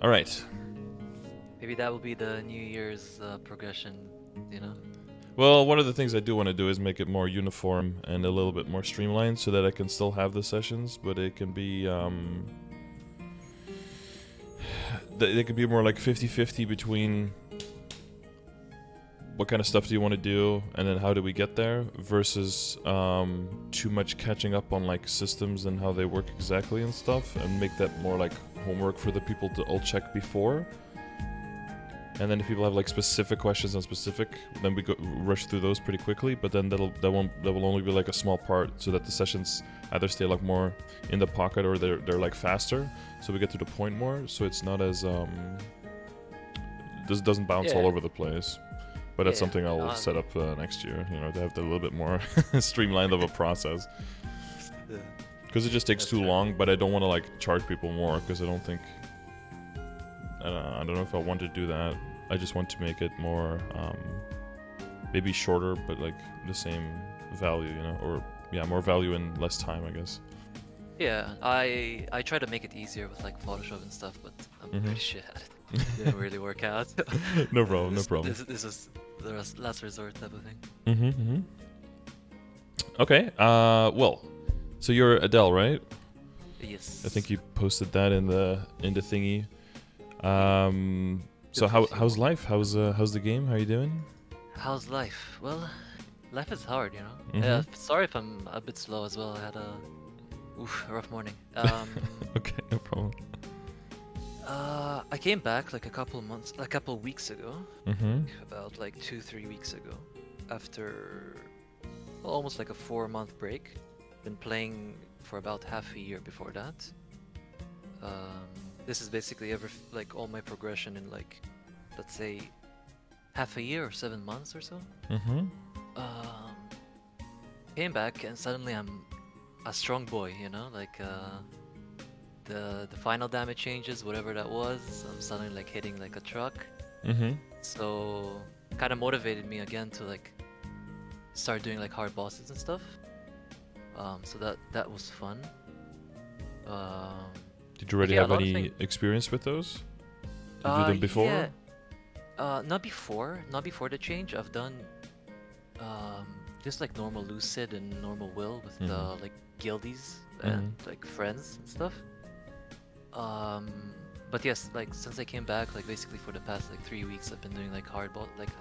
All right. Maybe that will be the New Year's progression, you know? Well, one of the things I do want to do is make it more uniform and a little bit more streamlined so that I can still have the sessions, but it can be they could be more like 50-50 between what kind of stuff do you want to do and then how do we get there versus too much catching up on like systems and how they work exactly and stuff, and make that more like homework for the people to all check before. And then if people have like specific questions on specific, then we go rush through those pretty quickly. But then that will only be like a small part, so that the sessions either stay like more in the pocket or they're like faster, so we get to the point more. So it's not as this doesn't bounce all over the place. But that's something I'll set up next year. You know, to have a little bit more streamlined of a process. Because it just takes too long. But I don't want to like charge people more because I don't think. I don't know if I want to do that. I just want to make it more, maybe shorter, but like the same value, you know, or yeah, more value in less time, I guess. Yeah, I try to make it easier with like Photoshop and stuff, but I'm pretty shit at it. It didn't really work out. No problem, no problem. This is the last resort type of thing. Okay. Well, so you're Adele, right? Yes. I think you posted that in the thingy. So how's life? How's the game? How are you doing? How's life? Well, life is hard, you know. Sorry if I'm a bit slow as well. I had a rough morning. Okay, no problem. I came back like a couple weeks ago. About like 2-3 weeks ago, after almost like a 4-month break. Been playing for about half a year before that. This is basically like all my progression in like, let's say, half a year or 7 months or so. Came back and suddenly I'm a strong boy, you know, like the final damage changes, whatever that was. I'm suddenly like hitting like a truck. So kind of motivated me again to like start doing like hard bosses and stuff. So that was fun. Did you already have any experience with those? Did you do them before? Yeah. Not before the change. I've done just like normal Lucid and normal Will with like guildies and like friends and stuff. But yes, like since I came back, like basically for the past like 3 weeks, I've been doing like like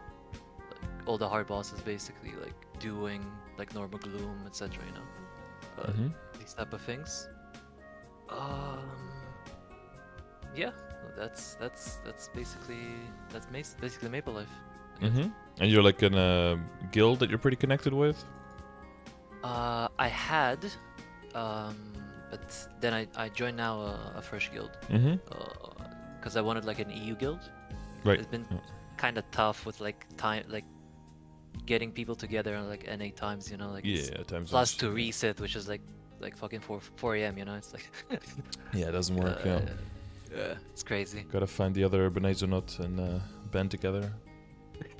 all the hard bosses, basically like doing like normal Gloom, etc. You know, these type of things. Yeah, that's basically Maple Life. And you're like in a guild that you're pretty connected with? I had, but then I joined now a fresh guild. Because I wanted like an EU guild. Right. It's been kind of tough with like time, like getting people together on like NA times, you know, like times plus to reset, which is like fucking 4 a.m. You know, it's like yeah, it doesn't work. Yeah, it's crazy. Gotta find the other Benazonot and band together.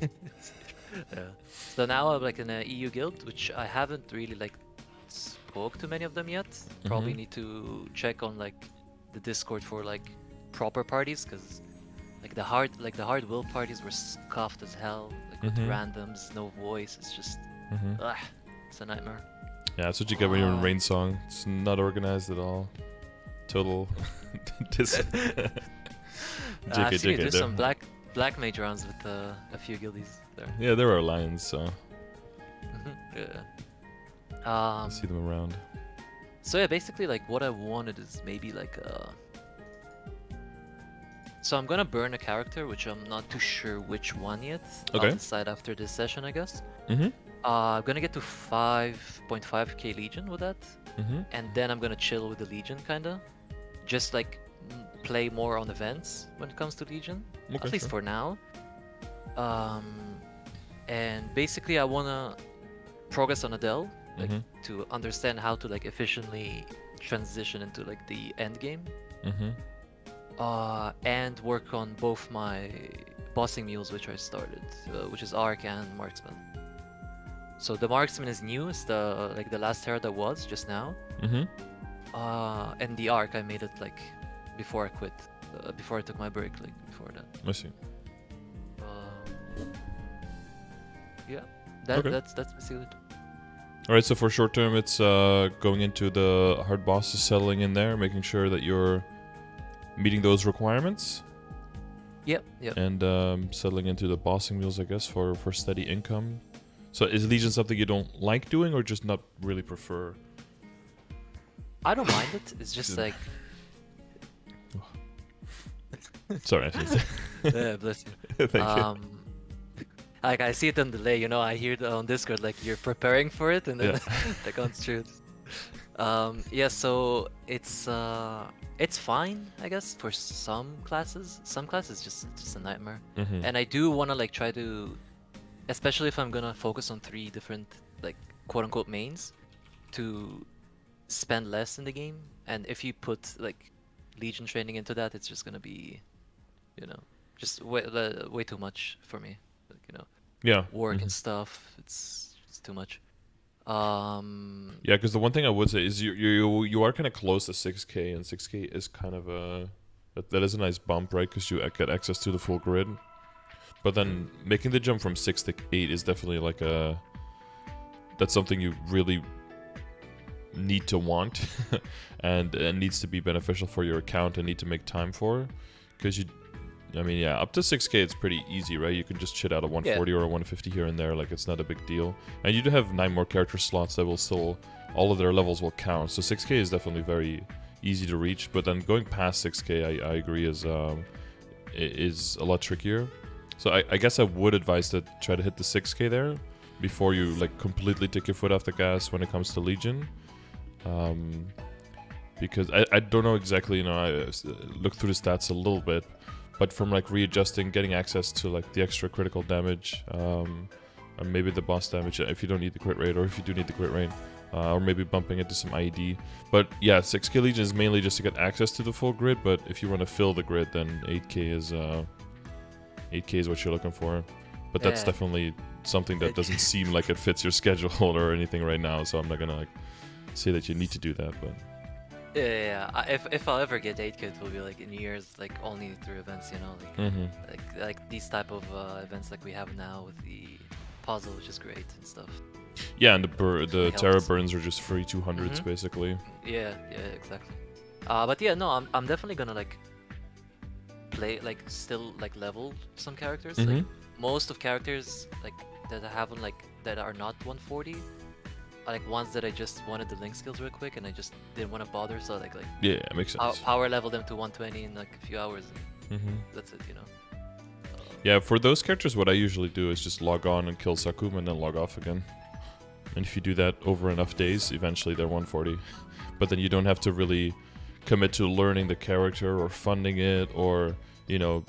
Yeah. So now I'm like in an EU guild, which I haven't really like spoke to many of them yet. Probably need to check on like the Discord for like proper parties, because like the hard will parties were scuffed as hell, like with randoms, no voice. It's just it's a nightmare. Yeah, that's what you get when you're in Rain Song. It's not organized at all. Total I've seen there's some black mage rounds with a few guildies there. Yeah, there are lions, so yeah. I see them around. So yeah, basically like what I wanted is maybe like so I'm gonna burn a character, which I'm not too sure which one yet. Okay. I'll decide after this session, I guess. I'm gonna get to 5.5k Legion with that, and then I'm gonna chill with the Legion, kinda. Just like play more on events when it comes to Legion, at least for now. And basically I wanna progress on Adele, like to understand how to like efficiently transition into like the end game. And work on both my bossing mules, which I started, which is Arc and Marksman. So the Marksman is new, it's the like the last hero that was just now. And the Arc I made it like before I quit. before I took my break, like before that. I see. Yeah, Okay. that's basically it. All right, so for short term, it's going into the hard bosses, settling in there, making sure that you're meeting those requirements. Yep. And settling into the bossing wheels, I guess, for steady income. So is Legion something you don't like doing, or just not really prefer? I don't mind it. It's just like. Sorry. Yeah, bless you. Thank you. Like I see it on delay, you know. I hear it on Discord, like you're preparing for it, and then that comes true. Yeah. So it's fine, I guess, for some classes. Some classes just a nightmare. And I do wanna like try to, especially if I'm gonna focus on 3 different like quote unquote mains, to spend less in the game. And if you put like Legion training into that, it's just gonna be, you know, just way too much for me. Like, you know, work and stuff. It's too much. Yeah, because the one thing I would say is you are kind of close to 6K, and 6K is kind of that is a nice bump, right? Because you get access to the full grid. But then making the jump from 6 to 8 is definitely like that's something you really need to want, and it needs to be beneficial for your account and need to make time for, because up to 6K it's pretty easy, right? You can just chit out a 140 or a 150 here and there, like it's not a big deal. And you do have 9 more character slots that will still, all of their levels will count. So 6K is definitely very easy to reach, but then going past 6K, I agree, is a lot trickier. So I guess I would advise to try to hit the 6K there before you like completely take your foot off the gas when it comes to Legion. Because I don't know exactly, I looked through the stats a little bit, but from like readjusting, getting access to like the extra critical damage, and maybe the boss damage if you don't need the crit rate, or if you do need the crit rate, or maybe bumping into some IED. But yeah, 6K Legion is mainly just to get access to the full grid, but if you want to fill the grid, then 8K is what you're looking for. But that's definitely something that doesn't seem like it fits your schedule or anything right now, so I'm not gonna like say that you need to do that, but if I'll ever get 8K, it will be like in years, like only through events, you know, like these type of events like we have now with the puzzle, which is great and stuff. Yeah, and the Terra burns are just free 200s basically. Yeah, exactly. But yeah, no, I'm definitely gonna like play, like still like level some characters. Like most of characters like that I have on like that are not 140. Like ones that I just wanted the link skills real quick, and I just didn't want to bother, so like yeah, it makes sense. Power level them to 120 in like a few hours, and that's it, you know. Yeah, for those characters, what I usually do is just log on and kill Sakum and then log off again. And if you do that over enough days, eventually they're 140. But then you don't have to really commit to learning the character or funding it, or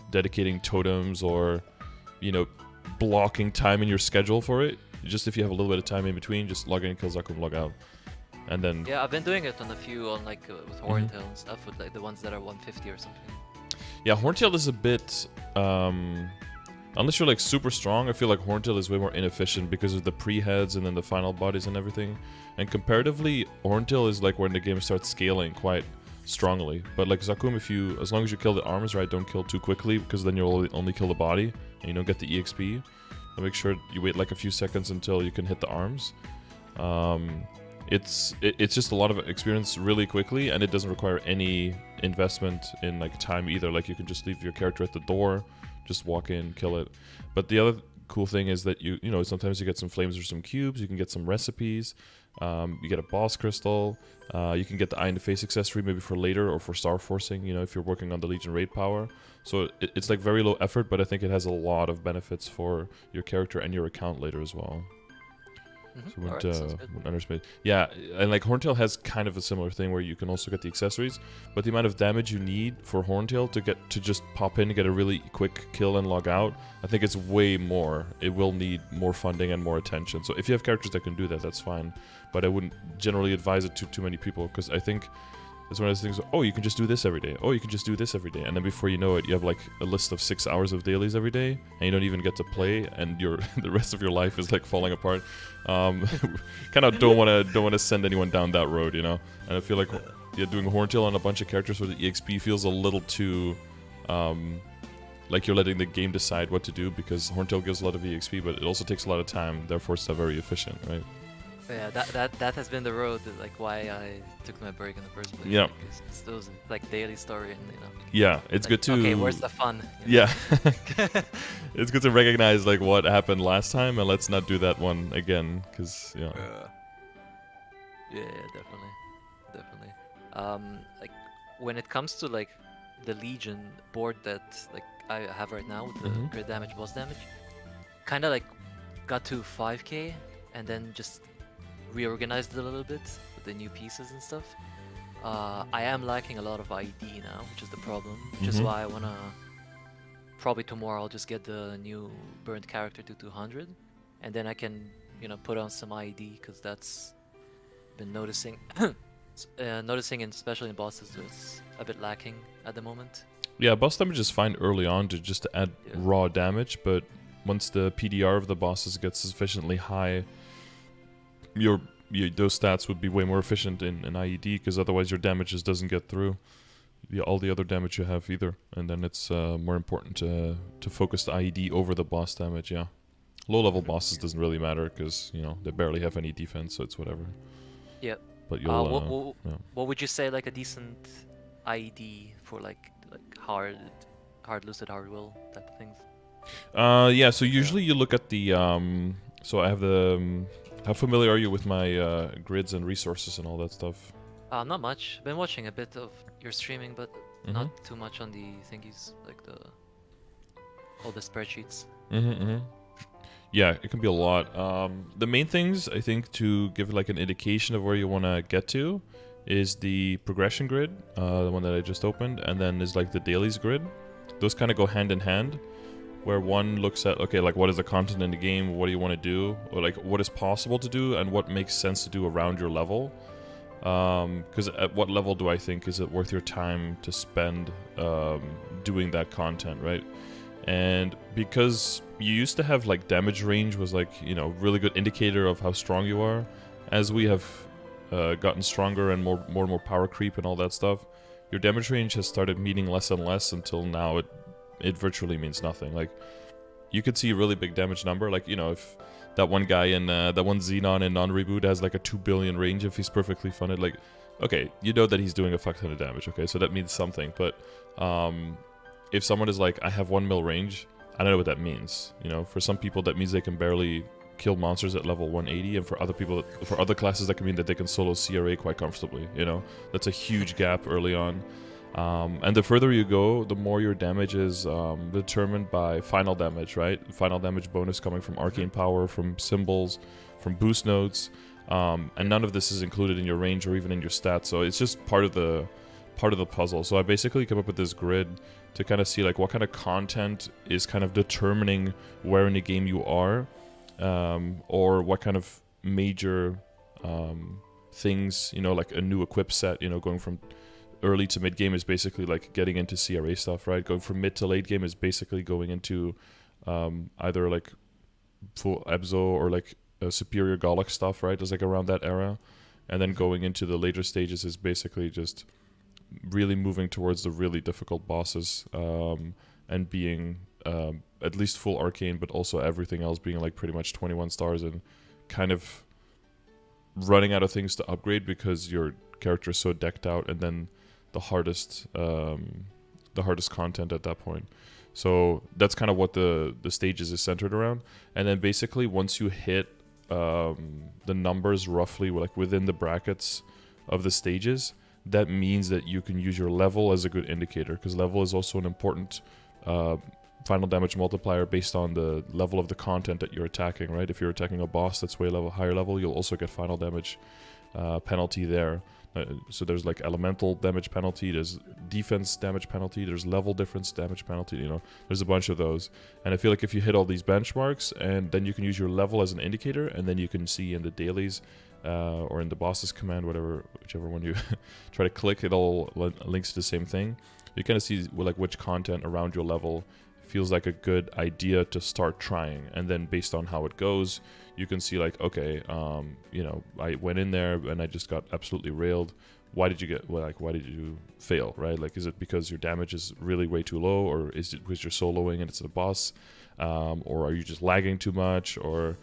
dedicating totems, or blocking time in your schedule for it. Just if you have a little bit of time in between, just log in, kill Zakum, log out, and then. Yeah, I've been doing it on a few, on like with Horntail and stuff, with like the ones that are 150 or something. Yeah, Horntail is a bit, unless you're like super strong, I feel like Horntail is way more inefficient because of the pre-heads and then the final bodies and everything. And comparatively, Horntail is like when the game starts scaling quite strongly. But like Zakum, as long as you kill the arms right, don't kill too quickly, because then you'll only kill the body and you don't get the EXP. Make sure you wait like a few seconds until you can hit the arms. It's just a lot of experience really quickly, and it doesn't require any investment in like time either. Like you can just leave your character at the door, just walk in, kill it. But the other cool thing is that you sometimes you get some flames or some cubes, you can get some recipes, you get a boss crystal, you can get the Eye in the Face accessory maybe for later or for Starforcing, if you're working on the Legion raid power. So it's like very low effort, but I think it has a lot of benefits for your character and your account later as well. So wouldn't underestimate. Yeah, and like Horntail has kind of a similar thing where you can also get the accessories, but the amount of damage you need for Horntail to just pop in and get a really quick kill and log out, I think it's way more. It will need more funding and more attention. So if you have characters that can do that, that's fine. But I wouldn't generally advise it to too many people, because I think it's one of those things, oh, you can just do this every day. Oh, you can just do this every day. And then before you know it, you have like a list of 6 hours of dailies every day, and you don't even get to play, and the rest of your life is like falling apart. Kind of don't want to send anyone down that road, And I feel like doing Horntail on a bunch of characters where the EXP feels a little too like you're letting the game decide what to do, because Horntail gives a lot of EXP, but it also takes a lot of time. Therefore, it's not very efficient, right? Yeah, that has been the road, like why I took my break in the first place. Yeah. Like, it's those like daily story, and Yeah, it's like, good to. Okay, where's the fun? You know? Yeah. It's good to recognize like what happened last time, and let's not do that one again, because Yeah, definitely. Like when it comes to like the Legion board that like I have right now with the crit damage, boss damage, kind of like got to 5k and then just reorganized it a little bit with the new pieces and stuff. I am lacking a lot of ID now, which is the problem, which is why I wanna probably tomorrow I'll just get the new burnt character to 200, and then I can put on some ID, because that's been noticing noticing, and especially in bosses, it's a bit lacking at the moment. Yeah, boss damage is fine early on to add raw damage, but once the PDR of the bosses gets sufficiently high, those stats would be way more efficient in IED, because otherwise your damage just doesn't get through all the other damage you have either, and then it's more important to focus the IED over the boss damage. Yeah, low level bosses doesn't really matter, because they barely have any defense, so it's whatever. Yeah. But you'll what would you say like a decent IED for like hard lucid, hard will type of things? Yeah, so usually you look at the so I have the how familiar are you with my grids and resources and all that stuff? Not much. Been watching a bit of your streaming, but not too much on the thingies, like all the spreadsheets. Yeah, it can be a lot. The main things, I think, to give like an indication of where you want to get to is the progression grid, the one that I just opened, and then is like the dailies grid. Those kind of go hand in hand, where one looks at, okay, like what is the content in the game, what do you want to do, or like what is possible to do, and what makes sense to do around your level. Because at what level do I think is it worth your time to spend doing that content, right? And because you used to have like damage range was like, really good indicator of how strong you are. As we have gotten stronger and more and more power creep and all that stuff, your damage range has started meaning less and less, until now it virtually means nothing. Like, you could see a really big damage number, like, if that one guy in that one Xenon in non-reboot has like a 2 billion range if he's perfectly funded, like, okay, that he's doing a fuck ton of damage, okay, so that means something. But if someone is like, I have 1 mil range, I don't know what that means. For some people that means they can barely kill monsters at level 180, and for other people, for other classes, that can mean that they can solo CRA quite comfortably. That's a huge gap early on. And the further you go, the more your damage is determined by final damage, right? Final damage bonus coming from arcane power, from symbols, from boost nodes, and none of this is included in your range or even in your stats. So it's just part of the puzzle. So I basically came up with this grid to kind of see like what kind of content is kind of determining where in the game you are, or what kind of major things, like a new equip set, going from early to mid game is basically like getting into CRA stuff, right? Going from mid to late game is basically going into either like full Ebzo or like superior Gallic stuff, right? It's like around that era. And then going into the later stages is basically just really moving towards the really difficult bosses, and being at least full arcane, but also everything else being like pretty much 21 stars, and kind of running out of things to upgrade because your character is so decked out, and then the hardest content at that point. So that's kind of what the stages is centered around. And then basically once you hit the numbers roughly like within the brackets of the stages, that means that you can use your level as a good indicator, because level is also an important final damage multiplier based on the level of the content that you're attacking, right? If you're attacking a boss that's way higher level, you'll also get final damage penalty there. So there's like elemental damage penalty, there's defense damage penalty, there's level difference damage penalty, there's a bunch of those. And I feel like if you hit all these benchmarks, and then you can use your level as an indicator, and then you can see in the dailies or in the boss's command, whichever one you try to click, it all links to the same thing. You kind of see like which content around your level feels like a good idea to start trying, and then based on how it goes, you can see like, okay, I went in there and I just got absolutely railed. why did you fail, right? Like, is it because your damage is really way too low, or is it because you're soloing and it's a boss, or are you just lagging too much, or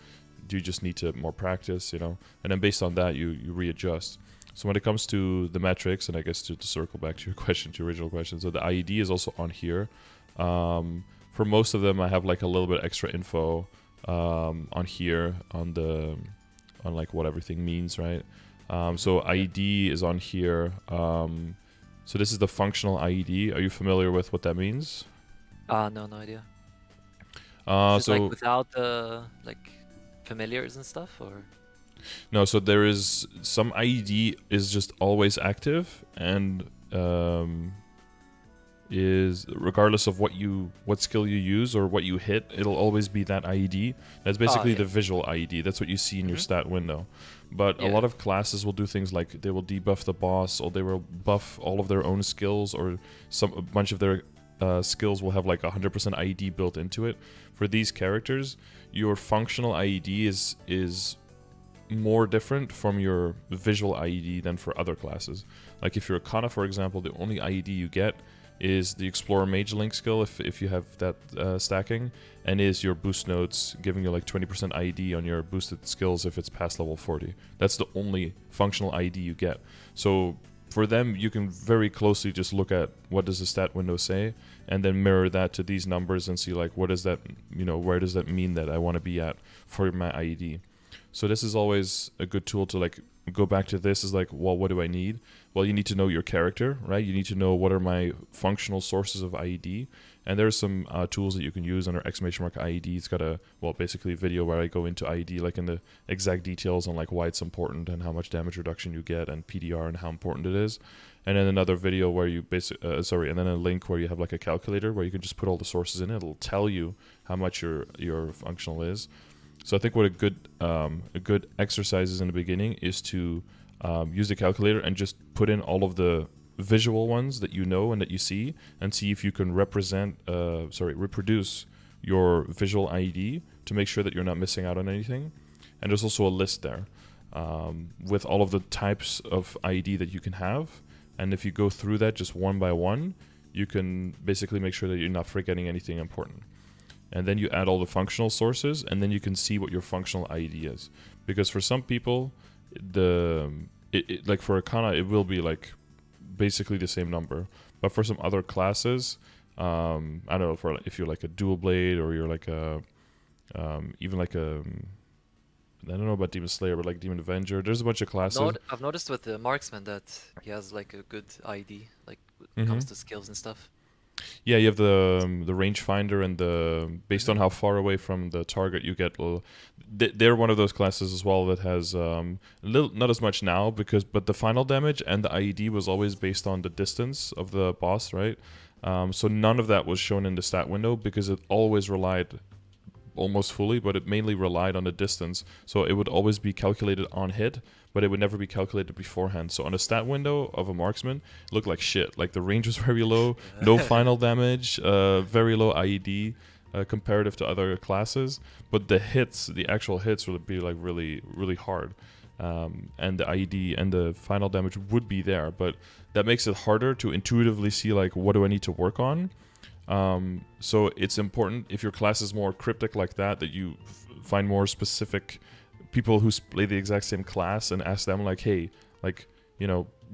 do you just need to more practice, you know? And then based on that, you readjust. So when it comes to the metrics, and I guess to circle back to your question, to your original question, so the IED is also on here. For most of them, I have like a little bit extra info on here on like what everything means, right? So IED is on here. So this is the functional IED. Are you familiar with what that means? No idea. Is it So like without the like familiars and stuff, or? no, so there is some IED is just always active, and is regardless of what skill you use or what you hit, it'll always be that IED. That's basically the visual IED. That's what you see in your stat window. But a lot of classes will do things like they will debuff the boss, or they will buff all of their own skills, or a bunch of their skills will have like 100% IED built into it. For these characters, your functional IED is more different from your visual IED than for other classes. Like if you're a Kana, for example, the only IED you get is the Explorer Mage Link skill if you have that stacking, and is your boost nodes giving you like 20% IED on your boosted skills if it's past level 40. That's the only functional IED you get. So for them, you can very closely just look at what does the stat window say, and then mirror that to these numbers and see like what does that, where does that mean that I want to be at for my IED. So this is always a good tool to like go back to. This is like, well, what do I need? Well, you need to know your character, right? You need to know what are my functional sources of IED. And there's some tools that you can use under !IED. It's got basically a video where I go into IED, like in the exact details on like why it's important and how much damage reduction you get and PDR and how important it is. And then another video where you and then a link where you have like a calculator where you can just put all the sources in it. It'll tell you how much your functional is. So I think what a good exercise is in the beginning is to use the calculator and just put in all of the visual ones that you know and that you see, and see if you can reproduce your visual IED to make sure that you're not missing out on anything. And there's also a list there with all of the types of IED that you can have. And if you go through that just one by one, you can basically make sure that you're not forgetting anything important. And then you add all the functional sources, and then you can see what your functional IED is. Because for some people, like for a Kana, it will be like basically the same number. But for some other classes, I don't know, if you're like a dual blade, or you're like even like a, I don't know about Demon Slayer, but like Demon Avenger, there's a bunch of classes. No, I've noticed with the marksman that he has like a good IED, like when it comes to skills and stuff. Yeah, you have the rangefinder, and based on how far away from the target you get. They're one of those classes as well that has not as much now, but the final damage and the IED was always based on the distance of the boss, right? So none of that was shown in the stat window because it always relied almost fully, but it mainly relied on the distance. So it would always be calculated on hit, but it would never be calculated beforehand. So on a stat window of a marksman, it looked like shit. Like the range was very low, no final damage, very low IED comparative to other classes. But the actual hits would be like really, really hard. And the IED and the final damage would be there, but that makes it harder to intuitively see like, what do I need to work on? So it's important, if your class is more cryptic like that you find more specific people who play the exact same class and ask them like, hey, like,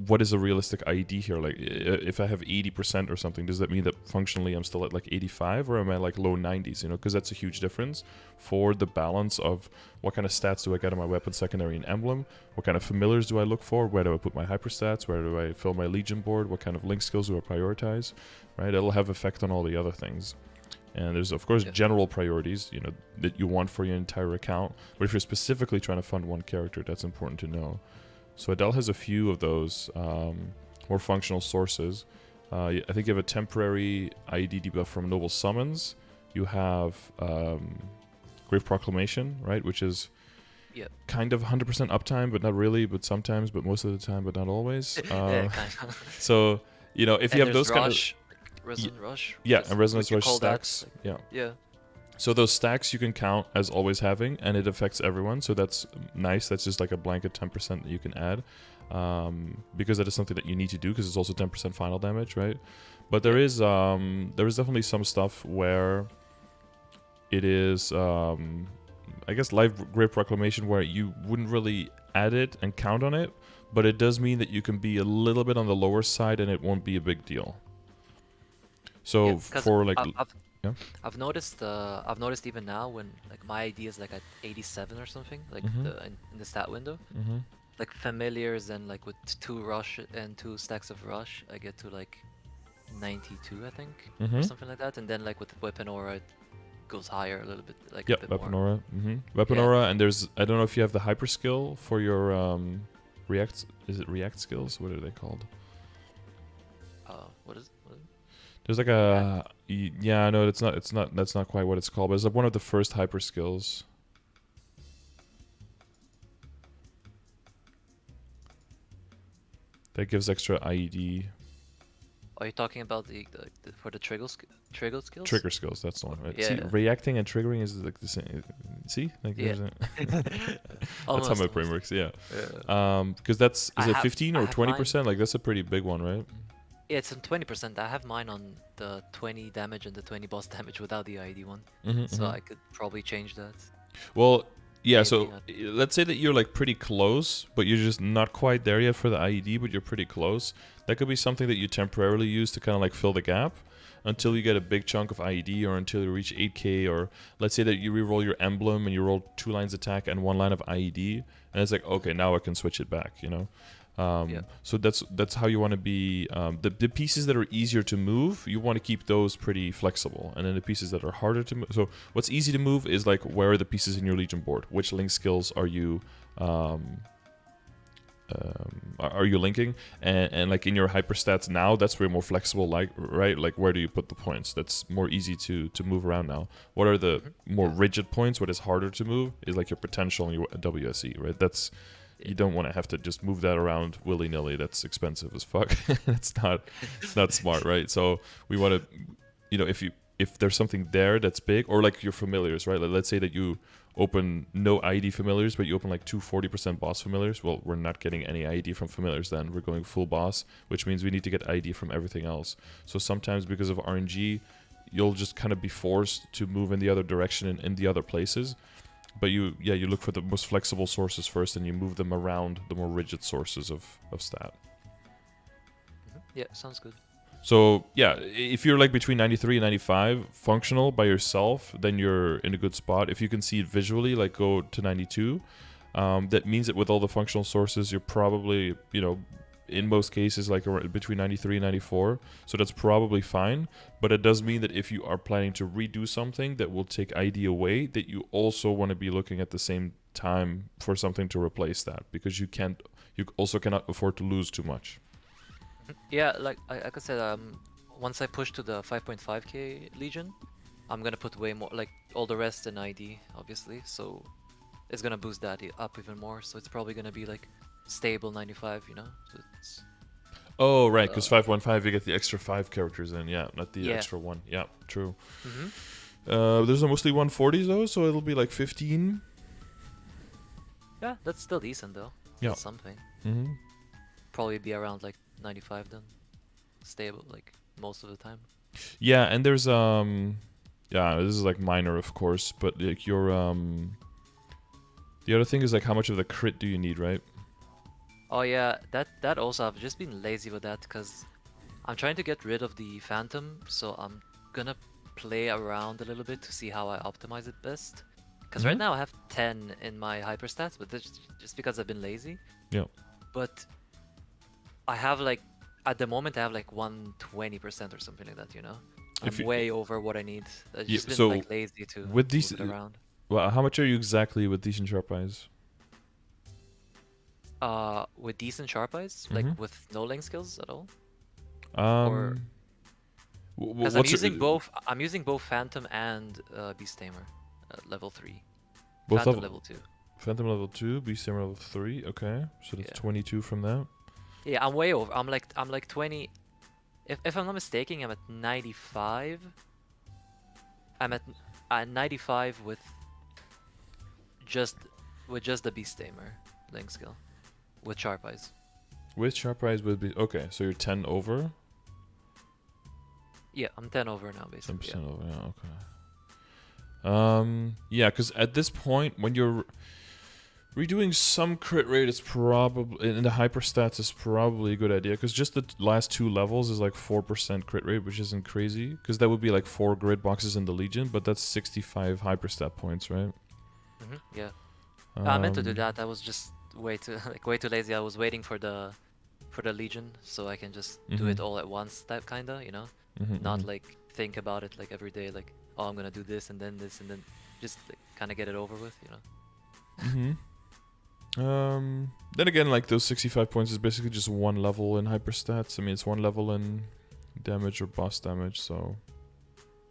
what is a realistic IED here? Like, if I have 80% or something, does that mean that functionally I'm still at like 85, or am I like low 90s? Because that's a huge difference for the balance of what kind of stats do I get on my weapon, secondary, and emblem? What kind of familiars do I look for? Where do I put my hyperstats? Where do I fill my legion board? What kind of link skills do I prioritize? Right, it'll have effect on all the other things. And there's of course general priorities, that you want for your entire account. But if you're specifically trying to fund one character, that's important to know. So Adele has a few of those more functional sources. I think you have a temporary IED debuff from Noble Summons. You have Grave Proclamation, right, which is kind of 100% uptime, but not really, but sometimes, but most of the time, but not always. Yeah, kind of. So, if you have those kind of... Resonant Rush? Yeah, and Resonance Rush stacks. Yeah. So those stacks you can count as always having, and it affects everyone, so that's nice. That's just like a blanket 10% that you can add. because that is something that you need to do because it's also 10% final damage, right? But there is definitely some stuff where it is, I guess, live grip reclamation where you wouldn't really add it and count on it, but it does mean that you can be a little bit on the lower side and it won't be a big deal. So for like, I've noticed even now when like my ID is like at 87 or something, like in the stat window, like familiars and like with 2 rush and 2 stacks of rush, I get to like 92, I think, or something like that, and then like with weapon aura, it goes higher a little bit, like a bit weapon more. aura, weapon aura, and there's, I don't know if you have the hyper skill for your react. Is it react skills? What are they called? What is it? There's like a yeah, no, it's not that's not quite what it's called, but it's like one of the first hyper skills. That gives extra IED. Are you talking about the for the trigger skills? Trigger skills, that's the one, right? Yeah. See, reacting and triggering is like the same. See, like yeah. That's how my brain works. Yeah. Because that's it 15 or 20%? Like that's a pretty big one, right? Yeah, it's 20%. I have mine on the 20 damage and the 20 boss damage without the ID one, so I could probably change that. Well, yeah. Maybe, so let's say that you're like pretty close, but you're just not quite there yet for the IED, but you're pretty close. That could be something that you temporarily use to kind of like fill the gap until you get a big chunk of IED, or until you reach 8k, or let's say that you reroll your emblem and you roll 2 lines attack and 1 line of IED, and it's like, okay, now I can switch it back, you know. So that's how you want to be. The pieces that are easier to move, you want to keep those pretty flexible, and then the pieces that are harder to move. So what's easy to move is like, where are the pieces in your Legion board? Which link skills are you linking? And like in your hyper stats now, that's way more flexible. Like, right, like where do you put the points? That's more easy to move around now. What are the more rigid points? What is harder to move is like your potential and your WSE, right? That's, you don't want to have to just move that around willy-nilly. That's expensive as fuck. It's not smart, right? So we want to, you know, if there's something there that's big, or like your familiars, right? Like let's say that you open no ID familiars, but you open like 2 40% boss familiars. Well, we're not getting any ID from familiars then. We're going full boss, which means we need to get ID from everything else. So sometimes because of RNG, you'll just kind of be forced to move in the other direction in the other places. But you look for the most flexible sources first, and you move them around the more rigid sources of stat. Yeah, sounds good. So yeah, if you're like between 93 and 95 functional by yourself, then you're in a good spot. If you can see it visually, like go to 92. That means that with all the functional sources, you're probably, you know, in most cases like between 93 and 94, so that's probably fine. But it does mean that if you are planning to redo something that will take ID away, that you also want to be looking at the same time for something to replace that, because you also cannot afford to lose too much. Yeah, like I said, once I push to the 5.5k Legion, I'm gonna put way more, like all the rest in ID, obviously, so it's gonna boost that up even more. So it's probably gonna be like stable 95, you know. So it's, oh right, because 5.15 you get the extra 5 characters in, yeah, not the extra 1. Yeah, true. There's mostly 140s though, so it'll be like 15. Yeah, that's still decent though. Still something. Probably be around like 95 then, stable like most of the time. Yeah, and there's yeah, this is like minor of course, but like your the other thing is like how much of the crit do you need, right? Oh yeah, that also, I've just been lazy with that because I'm trying to get rid of the Phantom, so I'm gonna play around a little bit to see how I optimize it best. Because right now I have 10 in my hyper stats, but that's just because I've been lazy. Yeah. But I have like, at the moment I have like 120% or something like that, you know? I'm way over what I need. I've just been like lazy to move it around. Well, how much are you exactly with decent sharp eyes? With decent sharp eyes, like with no link skills at all. Because I'm using both Phantom and Beast Tamer, level 3. Both Phantom level 2. Phantom level 2, Beast Tamer level 3. Okay, so that's 22 from that. Yeah, I'm way over. I'm like 20. If I'm not mistaken, I'm at 95. I'm at 95 with just the Beast Tamer link skill. With sharp eyes. With sharp rise would be okay. So you're 10 over. Yeah, I'm 10 over now, basically. 10% over. Yeah. Okay. Yeah, because at this point, when you're redoing some crit rate, is probably in the hyper stats is probably a good idea. Because just the last 2 levels is like 4% crit rate, which isn't crazy. Because that would be like 4 grid boxes in the Legion, but that's 65 hyper stat points, right? Yeah. I meant to do that. I was just way too lazy. I was waiting for the Legion, so I can just do it all at once. That kinda, you know, not like think about it like every day. Like, oh, I'm gonna do this and then just like, kind of get it over with, you know. Then again, like those 65 points is basically just 1 level in hyper stats. I mean, it's 1 level in damage or boss damage, so.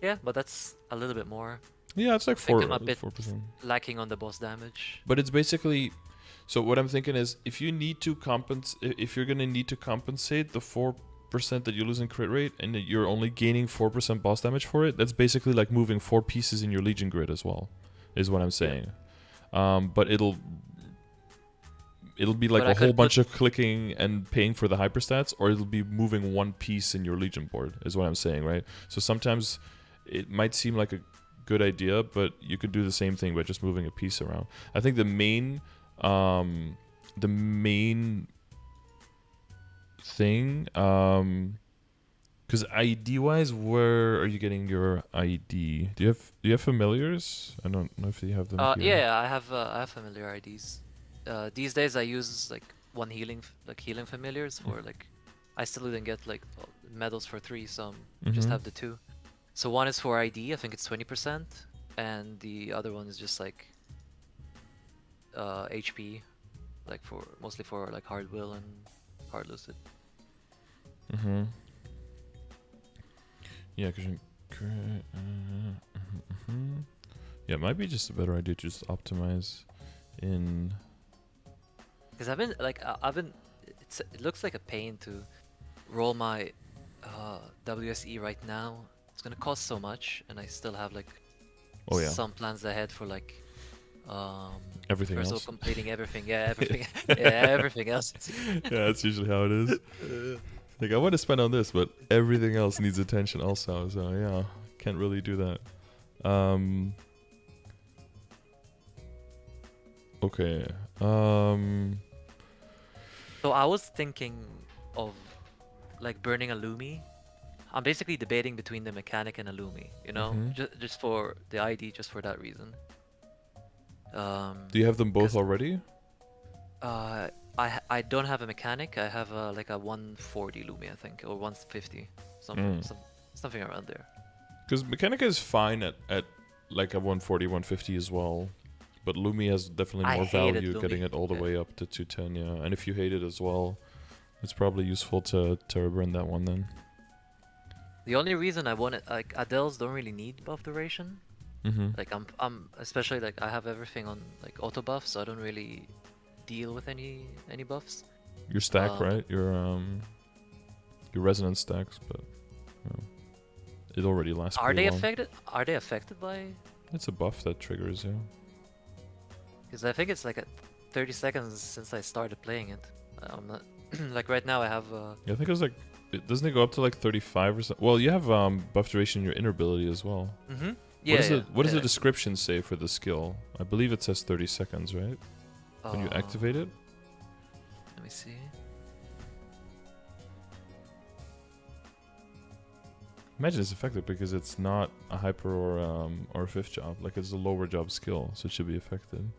Yeah, but that's a little bit more. Yeah, it's like 4%. Lacking on the boss damage. But it's basically, so what I'm thinking is, if you need to if you're gonna need to compensate the 4% that you lose in crit rate, and you're only gaining 4% boss damage for it, that's basically like moving 4 pieces in your Legion grid as well, is what I'm saying. But it'll be like a whole bunch of clicking and paying for the hyperstats, or it'll be moving 1 piece in your Legion board, is what I'm saying, right? So sometimes it might seem like a good idea, but you could do the same thing by just moving a piece around. I think the main thing, because ID wise, where are you getting your ID? Do you have familiars? I don't know if you have them here. Yeah, I have familiar IDs. These days I use like healing familiars for like, I still didn't get like medals for 3, so just have the 2. So one is for ID, I think it's 20%, and the other one is just like HP, like mostly for like hard will and hard lucid. Yeah, because yeah, it might be just a better idea to just optimize in. Because it looks like a pain to roll my WSE right now. It's gonna cost so much, and I still have like some plans ahead for like everything else. Also completing everything. Yeah, everything. Yeah, everything else. Yeah, that's usually how it is. Like, I want to spend on this, but everything else needs attention also. So yeah, can't really do that. Okay. So I was thinking of like burning a Lumi. I'm basically debating between the mechanic and a Lumi, you know, just for the ID, just for that reason. Do you have them both already? I don't have a mechanic. I have like a 140 Lumi, I think, or 150, something around there. Because Mechanica is fine at like a 140, 150 as well. But Lumi has definitely more value getting it all the way up to 210, yeah. And if you hate it as well, it's probably useful to burn that one then. The only reason I want it, like, Adele's don't really need buff duration. Like, I'm especially like I have everything on like auto buff, so I don't really deal with any buffs. Your stack, right? Your resonance stacks, but it already lasts. Are they affected? Are they affected by? It's a buff that triggers, yeah. Because I think it's like 30 seconds since I started playing it. I'm not like right now I have. Yeah, I think it was like. Doesn't it go up to like 35 or something? Well, you have buff duration in your inner ability as well. Yeah. What does the description say for the skill? I believe it says 30 seconds, right? When you activate it. Let me see. Imagine it's effective because it's not a hyper or a fifth job. Like, it's a lower job skill, so it should be affected.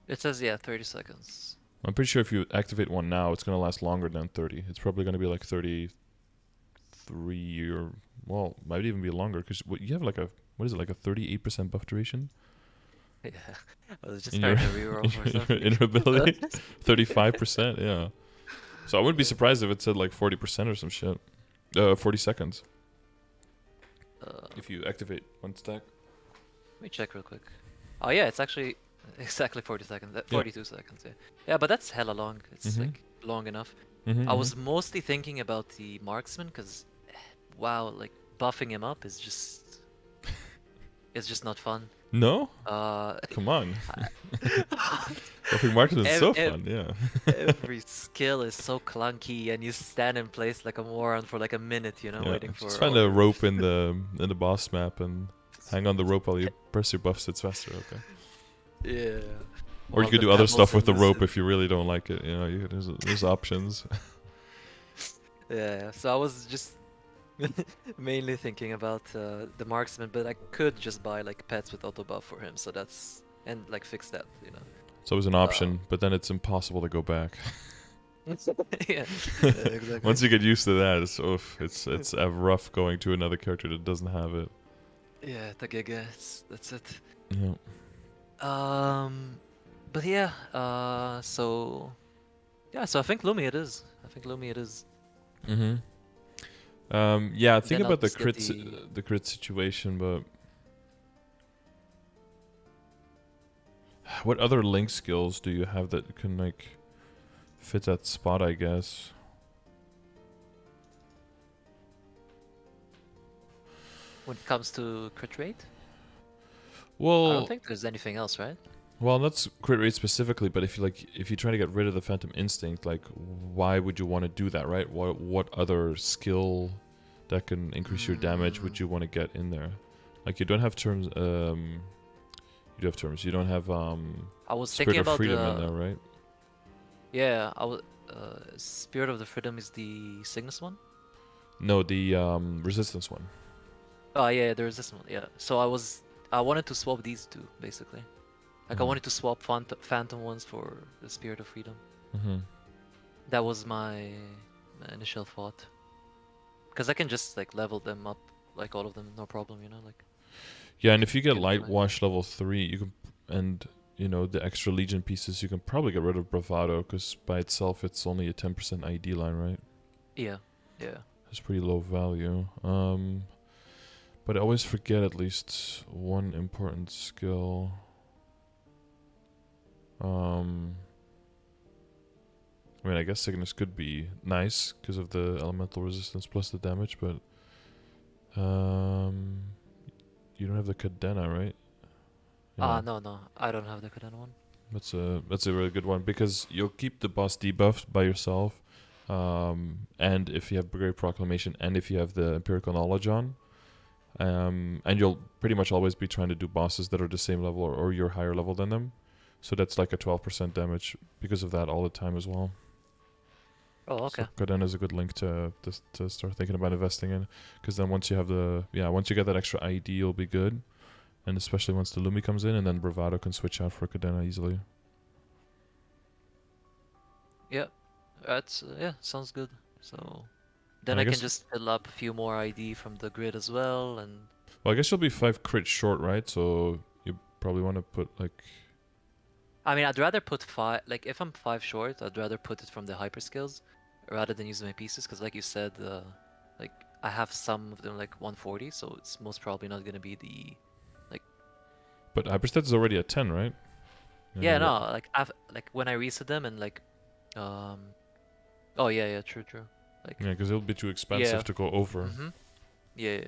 It says, yeah, 30 seconds. I'm pretty sure if you activate one now, it's going to last longer than 30. It's probably going to be like 33 or, well, might even be longer. Because you have like a, what is it, like a 38% buff duration? Yeah, I was just trying to reroll or something. Your inner ability? 35%, yeah. So I wouldn't be surprised if it said like 40% or some shit. 40 seconds. If you activate one stack. Let me check real quick. Oh yeah, it's actually exactly 40 seconds. 42 seconds, yeah. Yeah, but that's hella long. It's like long enough. I was mostly thinking about the marksman because, wow, like buffing him up is just It's just not fun. No? Uh, Come on. I- Lockpicking market is so ev fun, yeah. every skill is so clunky, and you stand in place like a moron for like a minute, you know, Yeah. waiting Just for find a or rope in the boss map and hang on the rope while you press your buffs, it's faster, okay. yeah. Or you While could the do other pebbles stuff with in the this. rope if you really don't like it, you know, there's options. Yeah, so I was just mainly thinking about the marksman, but I could just buy like pets with auto buff for him, so that's and like fix that, you know. It's always an Uh, option, but then it's impossible to go back. yeah, exactly. Once you get used to that, it's rough going to another character that doesn't have it. Yeah, the giga, that's it. Yeah. But yeah, so yeah, so I think Lumi it is. I think Lumi it is. Mm-hmm. Yeah, think Then I'll about just get the the crit situation, but what other link skills do you have that can like fit that spot, I guess? when it comes to crit rate. I Well, don't think there's anything else, right? well, not crit rate specifically, but if you try to get rid of the Phantom Instinct, like why would you want to do that, right? What other skill that can increase your damage would you want to get in there? Like you don't have terms. You do have terms. You don't have I was Spirit thinking of about Freedom in the there, right? yeah. I was Spirit of the Freedom is the Cygnus one. No, the Resistance one. Oh yeah, there is this one. Yeah. So I wanted to swap these two basically. Like I Mhm. wanted to swap Phantom ones for the Spirit of Freedom. Mm-hmm. That was my initial thought. Because I can just like level them up, like all of them, no problem, you know, like. Yeah, and if you get Get Light my- Wash level 3, you can, and you know the extra Legion pieces, you can probably get rid of Bravado because by itself it's only a 10% ID line, right? Yeah, yeah. It's pretty low value. But I always forget at least one important skill. I mean, I guess Cygnus could be nice because of the elemental resistance plus the damage, but you don't have the Cadena, right? Yeah. No, I don't have the Cadena one. That's a really good one because you'll keep the boss debuffed by yourself, and if you have Great Proclamation and if you have the Empirical Knowledge on, and you'll pretty much always be trying to do bosses that are the same level or you're higher level than them, so that's like a 12% damage because of that all the time as well. Oh, okay. So Cadena is a good link to start thinking about investing in, because then once you have once you get that extra ID, you'll be good. And especially once the Lumi comes in, and then Bravado can switch out for Cadena easily. Yeah, that's yeah, sounds good. So then And I I can guess- just fill up a few more ID from the grid as well, and Well, I guess you'll be 5 crit short, right? So you probably want to put like... I mean, I'd rather put 5. Like if I'm 5 short, I'd rather put it from the hyper skills rather than using my pieces, because like you said, like I have some of them like 140, so it's most probably not gonna be the. But Hyperstat is already at 10, right? Yeah, no, like when I reset them and like, oh yeah, true. Like Yeah, because it'll be too expensive Yeah. to go over. Yeah.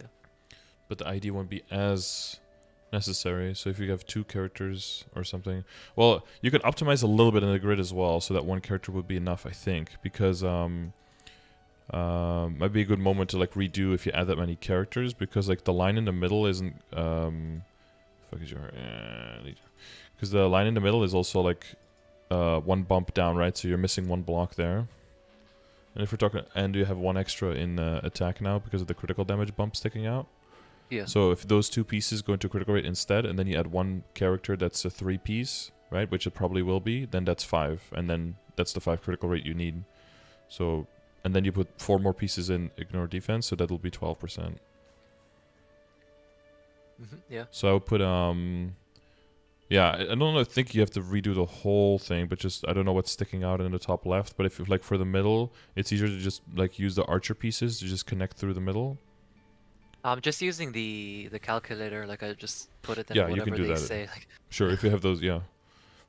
But the ID won't be as necessary. So if you have 2 characters or something, well, you can optimize a little bit in the grid as well, so that 1 character would be enough, I think, because might be a good moment to like redo if you add that many characters, because like the line in the middle isn't because the line in the middle is also like 1 bump down, right? So you're missing 1 block there. And if we're talking, and you have 1 extra in attack now because of the critical damage bump sticking out. Yeah. So if those 2 pieces go into critical rate instead, and then you add 1 character that's a 3 piece, right? Which it probably will be, then that's 5, and then that's the 5 critical rate you need. So, and then you put 4 more pieces in ignore defense, so that'll be 12%. Yeah. So I would put yeah, I don't think you have to redo the whole thing, but just I don't know what's sticking out in the top left. But if you like for the middle, it's easier to just like use the archer pieces to just connect through the middle. I'm just using the calculator. Like I just put it in Yeah, you whatever can do they that. say. Like Sure, if you have those, yeah.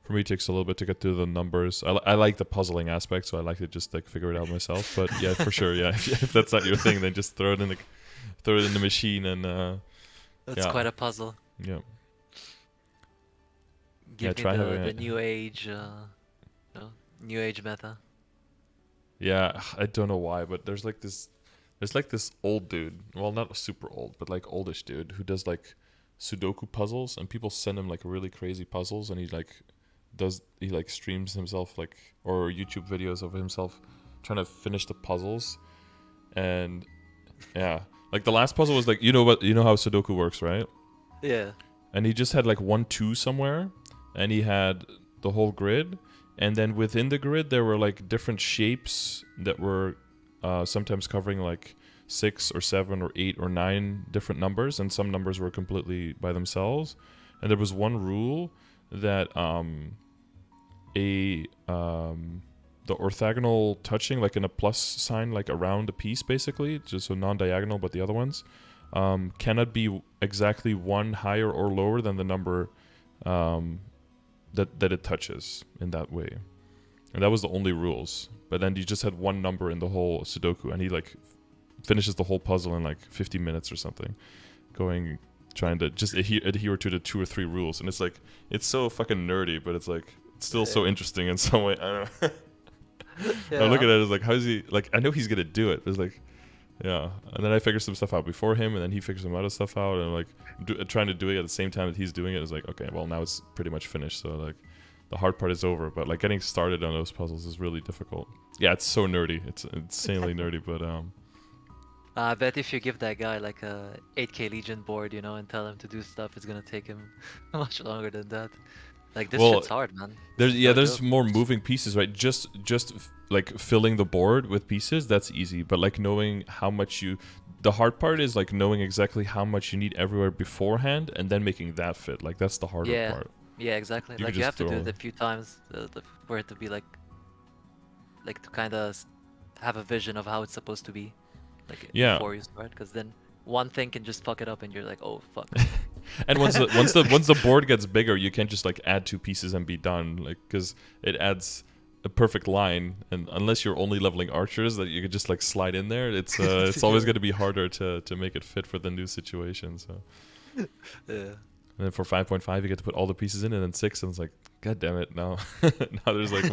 For me, it takes a little bit to get through the numbers. I like the puzzling aspect, so I like to just like figure it out myself. But yeah, for sure, yeah. If that's not your thing, then just throw it in the machine and that's yeah. quite a puzzle. Yeah. Yeah, Give me try having the it. new age, new age meta. Yeah, I don't know why, but there's like this old dude. Well, not super old, but like oldish dude who does like Sudoku puzzles, and people send him like really crazy puzzles, and he like streams himself like or YouTube videos of himself trying to finish the puzzles, and yeah, like the last puzzle was like you know how Sudoku works, right? Yeah. And he just had like 1 2 somewhere, and he had the whole grid, and then within the grid there were like different shapes that were sometimes covering like 6 or 7 or 8 or 9 different numbers, and some numbers were completely by themselves. And there was one rule that the orthogonal touching, like in a plus sign, like around a piece, basically, just so non-diagonal, but the other ones cannot be exactly one higher or lower than the number that it touches in that way. And that was the only rules. But then you just had one number in the whole Sudoku, and he like finishes the whole puzzle in like 50 minutes or something, trying to just adhere to the 2 or 3 rules. And it's like, it's so fucking nerdy, but it's like, it's still so interesting in some way. I don't know. Yeah. I'm looking at it as like, how is he, like, I know he's gonna do it, but it's like, yeah. And then I figure some stuff out before him, and then he figures some other stuff out, and I'm like trying to do it at the same time that he's doing it. Is like, okay, well, now it's pretty much finished, so like the hard part is over. But like getting started on those puzzles is really difficult. Yeah, it's so nerdy. It's insanely nerdy, but I bet if you give that guy like a 8K Legion board, you know, and tell him to do stuff, it's gonna take him much longer than that. Like this shit's hard, man. There's more moving pieces, right? Just like filling the board with pieces, that's easy. But like knowing how much the hard part is like knowing exactly how much you need everywhere beforehand, and then making that fit. Like that's the harder part. Yeah, exactly. You Like could you just have to do throw- it a few times for it to be like to kind of have a vision of how it's supposed to be, like Yeah. before you start. Because then one thing can just fuck it up, and you're like, oh fuck. And once the board gets bigger, you can't just like add 2 pieces and be done, like, because it adds a perfect line, and unless you're only leveling archers that you could just like slide in there, it's always going to be harder to make it fit for the new situation. So Yeah. and then for 5.5 you get to put all the pieces in, and then 6 and it's like, god damn it, now now there's like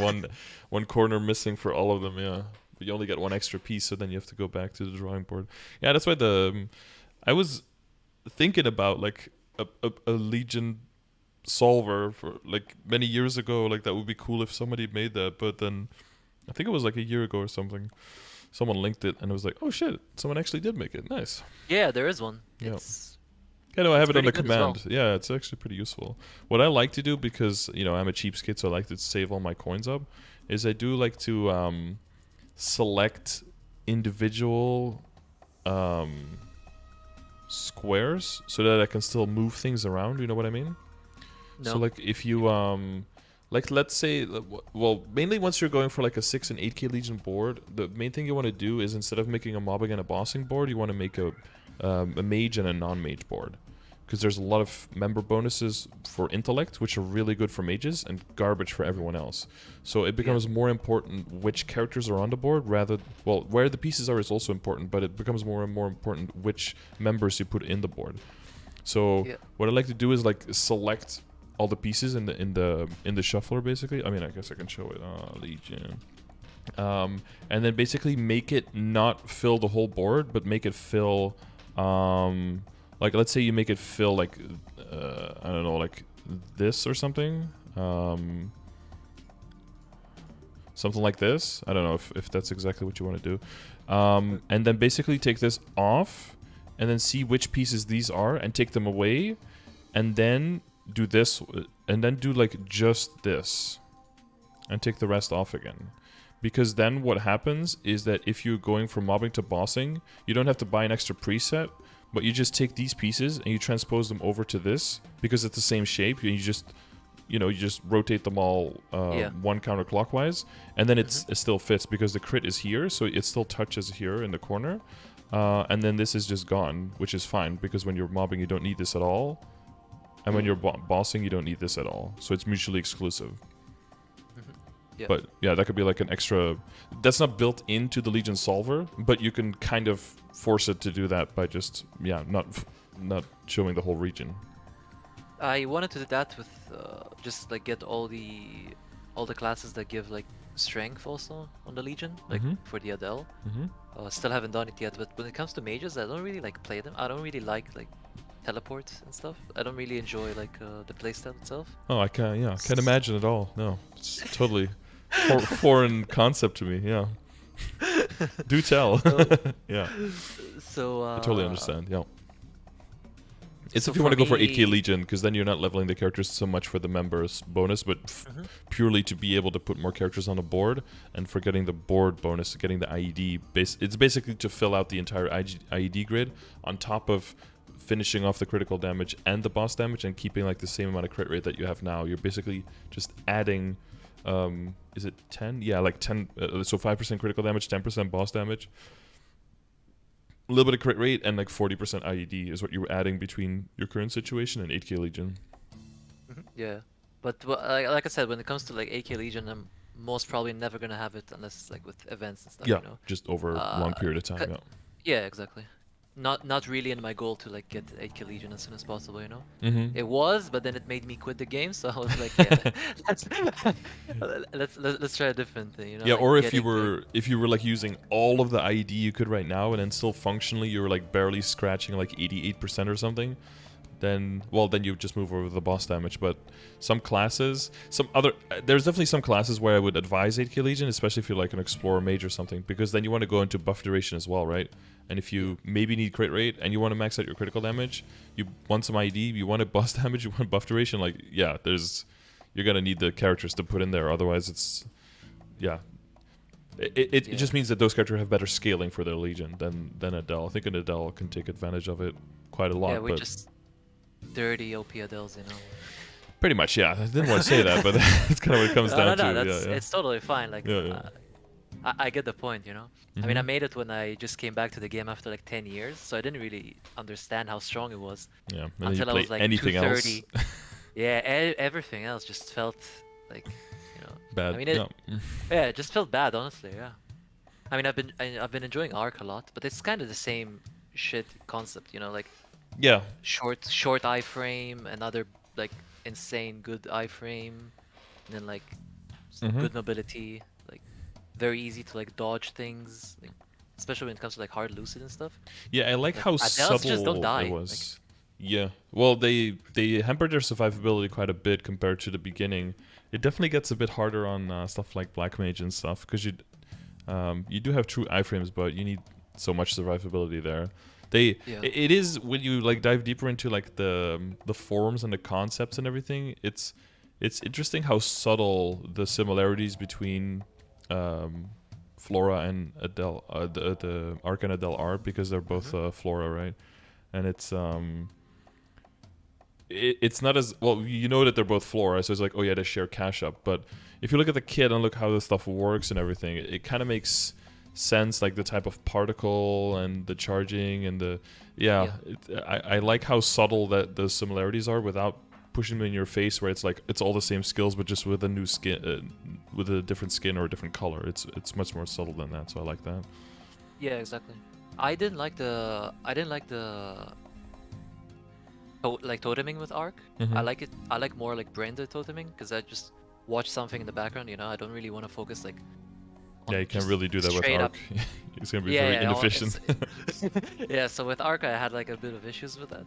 one corner missing for all of them. Yeah, but you only get 1 extra piece, so then you have to go back to the drawing board. Yeah, that's why I was thinking about like a Legion solver for like many years ago. Like that would be cool if somebody made that, but then I think it was like a year ago or something, someone linked it and it was like, oh shit, someone actually did make it. Nice. Yeah, there is one. Yeah. It's Yeah, no, I have it on the pretty good as well. command. Yeah, it's actually pretty useful. What I like to do, because I'm a cheapskate, so I like to save all my coins up, is I do like to select individual squares so that I can still move things around. You know what I mean? No. So like if you like let's say, well, mainly once you're going for like a 6 and 8K Legion board, the main thing you want to do is, instead of making a mobbing and a bossing board, you want to make a mage and a non-mage board, because there's a lot of member bonuses for intellect, which are really good for mages and garbage for everyone else. So it becomes more important which characters are on the board, where the pieces are is also important, but it becomes more and more important which members you put in the board. So what I like to do is like select all the pieces in the shuffler, basically. I mean, I guess I can show it. Legion. And then basically make it not fill the whole board, but make it fill, like let's say you make it fill like, I don't know, like this or something. Something like this. I don't know if that's exactly what you want to do. And then basically take this off, and then see which pieces these are, and take them away, and then do this, and then do like just this, and take the rest off again. Because then what happens is that if you're going from mobbing to bossing, you don't have to buy an extra preset, but you just take these pieces and you transpose them over to this, because it's the same shape, and you just rotate them all one counterclockwise, and then it still fits, because the crit is here, so it still touches here in the corner, and then this is just gone, which is fine, because when you're mobbing you don't need this at all, and when you're bossing you don't need this at all, so it's mutually exclusive. Yeah. But yeah, that could be like an extra, that's not built into the Legion solver, but you can kind of force it to do that by just not showing the whole region. I wanted to do that with just like get all the classes that give like strength also on the Legion, like for the Adele. Still haven't done it yet, but when it comes to mages, I don't really like play them. I don't really like teleports and stuff. I don't really enjoy like the playstyle itself. Oh, I can't imagine at all. No, it's totally foreign concept to me. Yeah. Do tell. Yeah. So I totally understand. Yeah. It's so if you want to go for me- 8k Legion, because then you're not leveling the characters so much for the members bonus, but purely to be able to put more characters on the board, and for getting the board bonus, getting the IED. It's basically to fill out the entire IED grid on top of finishing off the critical damage and the boss damage and keeping like the same amount of crit rate that you have now. You're basically just adding, is it 10? Yeah, like 10, so 5% critical damage, 10% boss damage. A little bit of crit rate and like 40% IED is what you were adding between your current situation and 8k Legion. Yeah, but like I said, when it comes to like 8k Legion, I'm most probably never gonna have it unless it's like with events and stuff. Yeah, You know? just over a long period of time. Yeah. Yeah, exactly. Not really in my goal to like get 8k Legion as soon as possible, you know. Mm-hmm. It was, but then it made me quit the game, so I was like, yeah, let's try a different thing, you know. Yeah, like or if you were like using all of the IED you could right now, and then still functionally you were like barely scratching like 88% or something, then you would just move over the boss damage. But some classes, there's definitely some classes where I would advise 8k Legion, especially if you're like an explorer mage or something, because then you want to go into buff duration as well, right? And if you maybe need crit rate and you want to max out your critical damage, you want some ID, you want a boss damage, you want buff duration, like yeah, you're gonna need the characters to put in there. Otherwise, it's it just means that those characters have better scaling for their Legion than Adele. I think an Adele can take advantage of it quite a lot. Yeah, we're just dirty OP Adeles, you know. Pretty much, yeah. I didn't want to say that, but that's kind of what it comes down to. It's totally fine. Like, I get the point, you know. I mean, I made it when I just came back to the game after like 10 years, so I didn't really understand how strong it was. Yeah, and until I was like anything 230. else. Yeah, everything else just felt like, you know, bad. I mean, it just felt bad, honestly. Yeah. I mean, I've been enjoying Arc a lot, but it's kind of the same shit concept, you know, like short iframe, another like insane good iframe, and then like good mobility, like very easy to like dodge things, like, especially when it comes to like hard lucid and stuff. Yeah, I like how subtle just don't die. it was. Yeah, well, they hampered their survivability quite a bit compared to the beginning. It definitely gets a bit harder on stuff like Black Mage and stuff, because you do have true iframes, but you need so much survivability there. It is, when you like dive deeper into like the forums and the concepts and everything, it's interesting how subtle the similarities between Flora and Adele, the Arc and Adele are, because they're both Flora, right? And it's not as well, you know that they're both Flora, so it's like, oh yeah, they share cash up. But if you look at the kit and look how this stuff works and everything, it kind of makes sense, like the type of particle and the charging and I like how subtle that the similarities are without pushing them in your face, where it's like it's all the same skills but just with a new skin, with a different skin or a different color. It's much more subtle than that, so I like that. Yeah, exactly. I didn't like the like toteming with Arc. I like it. I like more like branded toteming, because I just watch something in the background, you know. I don't really want to focus like. Yeah, you can't really do that with Arc. It's gonna be very inefficient. Yeah, so with Arc I had like a bit of issues with that.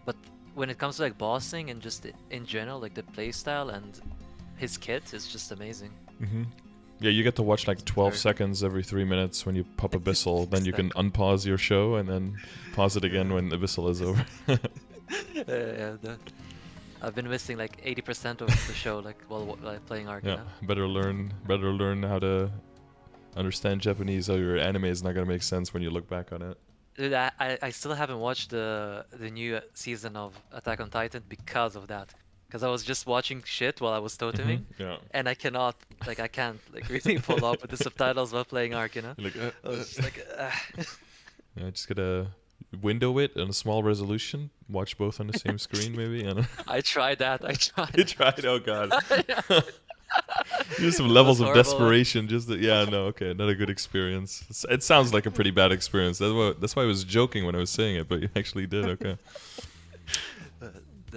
But when it comes to like bossing and just in general, like the playstyle and his kit is just amazing. Yeah, you get to watch like 12 seconds every 3 minutes when you pop Abyssal. Then you can unpause your show and then pause it again when Abyssal is over. I've been missing like 80% of the show, like while playing Arc. Yeah, better learn how to understand Japanese. So your anime is not gonna make sense when you look back on it. Dude, I still haven't watched the new season of Attack on Titan because of that. Because I was just watching shit while I was toteming, and I can't really follow up with the subtitles while playing Arc, you know. Like, I was just like, yeah, just gotta window it on a small resolution. Watch both on the same screen, maybe. I don't know. I tried that. You tried? Oh god. There's some levels of desperation. Okay, not a good experience. It sounds like a pretty bad experience. That's why I was joking when I was saying it, but you actually did. Okay.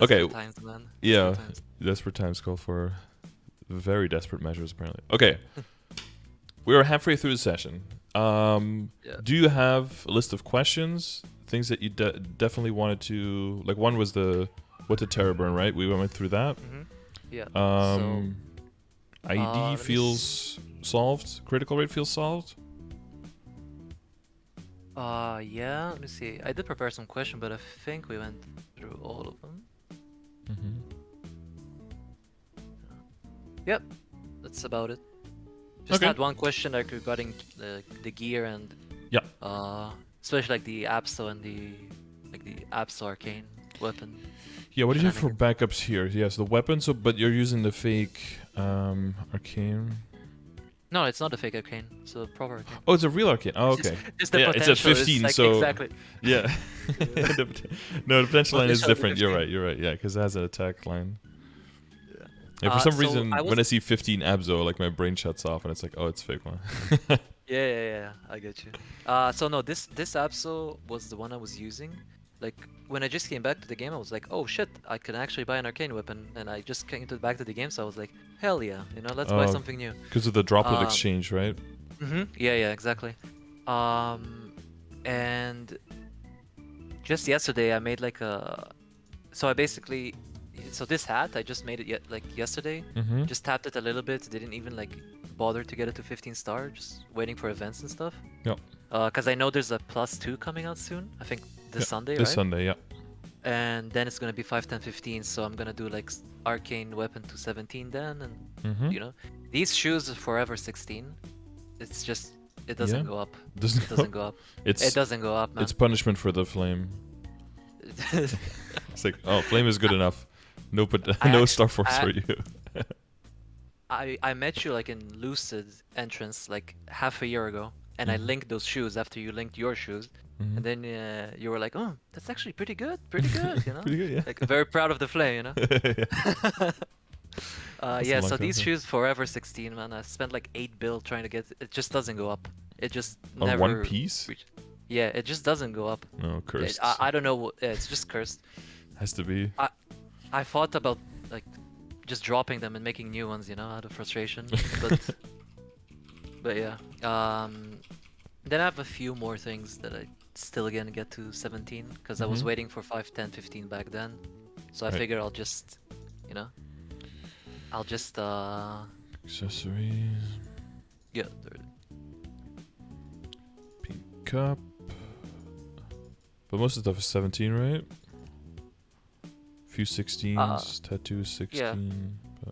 Okay. Desperate times, man. Yeah. Desperate times. Desperate times call for very desperate measures, apparently. Okay. We are halfway through the session. Yeah. Do you have a list of questions? Things that you definitely wanted to... Like, one was what the terror burn, right? We went through that. Yeah. ID let me feels solved. Critical rate feels solved. yeah, let me see. I did prepare some questions, but I think we went through all of them. Yep, that's about it. Just Okay. had one question like regarding the gear and especially like the Abso and the Abso arcane weapon. Yeah, what do you have for backups here? Yes, the weapon. So, but you're using the fake arcane. No, it's not a fake arcane. It's a proper arcane. Oh, it's a real arcane. Oh, okay. It's the yeah, it's at 15, like, so exactly. Yeah. No, the potential line is different. 15. You're right. You're right. Yeah, because it has an attack line. Yeah. Yeah, for some reason, when I see 15 Abzo, like my brain shuts off, and it's like, oh, it's fake one. Yeah. I get you. So no, this Abso was the one I was using. Like when I just came back to the game, I was like, oh shit, I can actually buy an arcane weapon, and I just came back to the game, so I was like, hell yeah, you know, let's buy something new. Because of the droplet exchange, right? Yeah, exactly. And just yesterday I made like so this hat I just made it yesterday. Just tapped it a little bit, didn't even like bother to get it to 15 star, just waiting for events and stuff. Yep. Because I know there's a +2 coming out soon, I think this Sunday, this right? Sunday, yeah. And then it's gonna be 5, 10, 15, so I'm gonna do like arcane weapon to 17 then, and you know, these shoes are forever 16. It's just it doesn't go up. It doesn't go up. It doesn't go up, man. It's punishment for the flame. It's like, oh, flame is good enough. No, but no Starforce for you. I met you like in Lucid entrance like half a year ago, and I linked those shoes after you linked your shoes, and then you were like, oh, that's actually pretty good, you know. Pretty good, yeah. Like very proud of the flame, you know. Yeah, so these shoes forever 16, man. I spent like 8 bill trying to get it. Just doesn't go up. It just on never one piece. Yeah, it just doesn't go up. No, cursed. I don't know. It's just cursed. Has to be. I thought about like just dropping them and making new ones, you know, out of frustration. But yeah. Then I have a few more things that I still gonna get to 17 because I was waiting for 5, 10, 15 back then. So I figure I'll just, you know, accessories. Yeah. Pink cup. But most of the stuff is 17, right? Few 16s, tattoo 16. Yeah.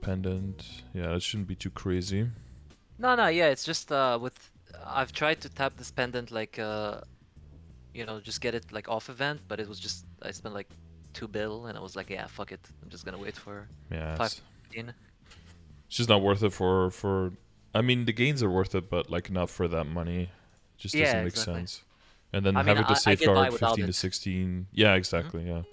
Pendant. Yeah, that shouldn't be too crazy. No, yeah, it's just I've tried to tap this pendant like you know, just get it like off event, but it was just I spent like 2 bill and I was like, yeah, fuck it. I'm just gonna wait for 5-15. It's just not worth it for I mean the gains are worth it, but like not for that money. It just doesn't make sense. And then having to safeguard 15 to 16. Yeah, exactly, yeah.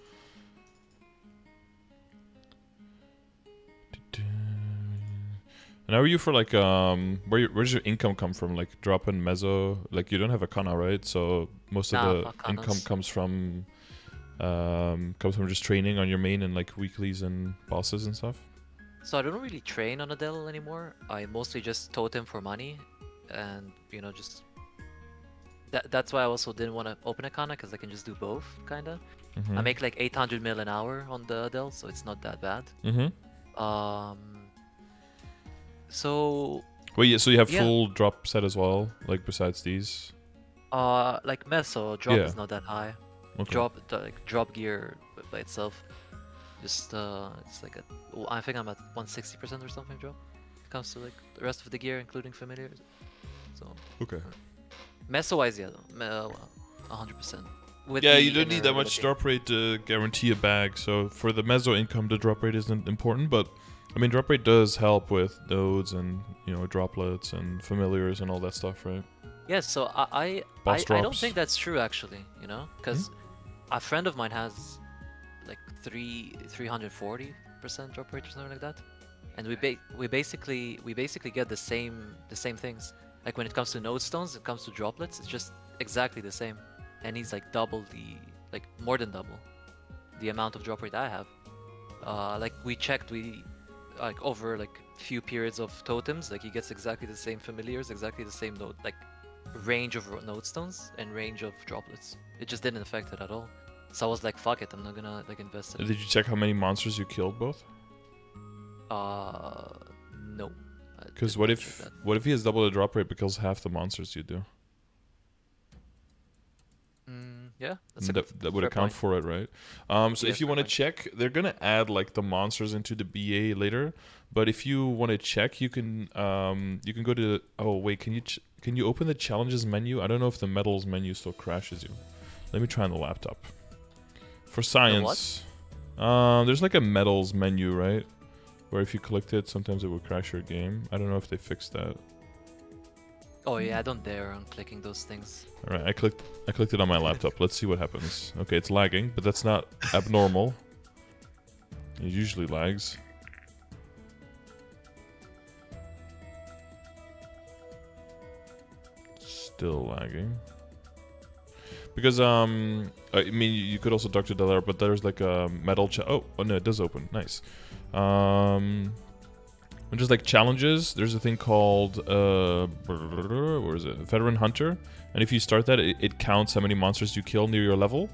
And how are you for like where does your income come from? Like drop in Mezzo, like you don't have a kana, right? So most of the income comes from just training on your main and like weeklies and bosses and stuff. So I don't really train on Adele anymore. I mostly just totem for money, and you know, just that's why I also didn't want to open a kana, because I can just do both, kinda. I make like 800 mil an hour on the Adele, so it's not that bad. So wait, yeah, so you have full drop set as well, like besides these? Like Meso drop is not that high. Okay. Drop gear by itself, just it's like I think I'm at 160% or something drop. It comes to like the rest of the gear, including familiars. So okay. Meso wise, yeah, 100%. Yeah, you don't need that much drop rate to guarantee a bag. So for the Mezzo income, the drop rate isn't important, but I mean, drop rate does help with nodes and, you know, droplets and familiars and all that stuff, right? Yeah, so I don't think that's true, actually, you know? Because a friend of mine has like 340% drop rate or something like that. And we basically get the same things. Like when it comes to node stones, it comes to droplets, it's just exactly the same. and he's like double the, like more than double the amount of drop rate I have. Like we checked, like over like few periods of totems, like he gets exactly the same familiars, exactly the same node, like range of node stones and range of droplets. It just didn't affect it at all. So I was like, fuck it, I'm not gonna like invest in it. Did you check how many monsters you killed both? No. Because what if he has double the drop rate because half the monsters you do? Yeah, that would account for it, right? So if you want to check, they're gonna add like the monsters into the BA later. But if you want to check, you can go to. Oh wait, can you open the challenges menu? I don't know if the metals menu still crashes you. Let me try on the laptop. For science, there's like a metals menu, right? Where if you clicked it, sometimes it would crash your game. I don't know if they fixed that. Oh yeah, I don't dare on clicking those things. All right, I clicked it on my laptop. Let's see what happens. Okay, it's lagging, but that's not abnormal. It usually lags. Still lagging. Because I mean, you could also Dr. Delara, but there's like a metal. Oh no, it does open. Nice. And just like challenges, there's a thing called where is it? Veteran Hunter, and if you start that, it counts how many monsters you kill near your level.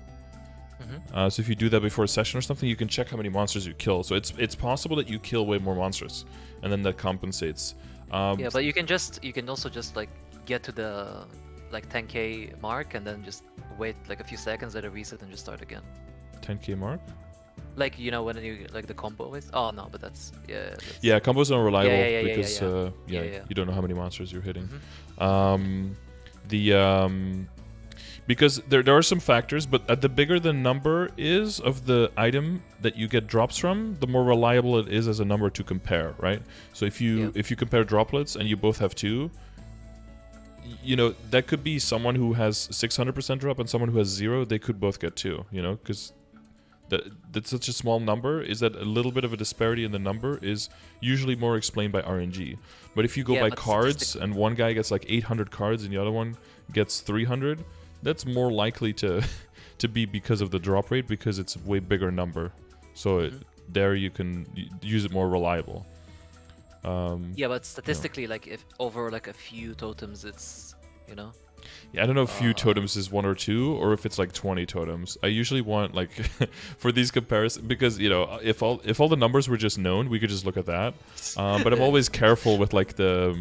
So if you do that before a session or something, you can check how many monsters you kill. So it's possible that you kill way more monsters, and then that compensates. Yeah, but you can also just like get to the like 10k mark and then just wait like a few seconds, let it reset, and just start again. 10k mark? Like, you know, when you like the combo is. Oh no, but that's yeah, combos are unreliable because you don't know how many monsters you're hitting. Because there are some factors, but the bigger the number is of the item that you get drops from, the more reliable it is as a number to compare, right? So if you compare droplets and you both have 2, you know, that could be someone who has 600% drop and someone who has 0. They could both get 2, you know, because that's such a small number, is that a little bit of a disparity in the number is usually more explained by RNG. But if you go by cards and one guy gets like 800 cards and the other one gets 300, that's more likely to be because of the drop rate, because it's a way bigger number. So there you can use it more reliable. Yeah, but statistically, like if over like a few totems, it's, you know. Yeah, I don't know if few totems is 1 or 2, or if it's like 20 totems. I usually want like for these comparisons, because you know, if all the numbers were just known, we could just look at that. But I'm always careful with like the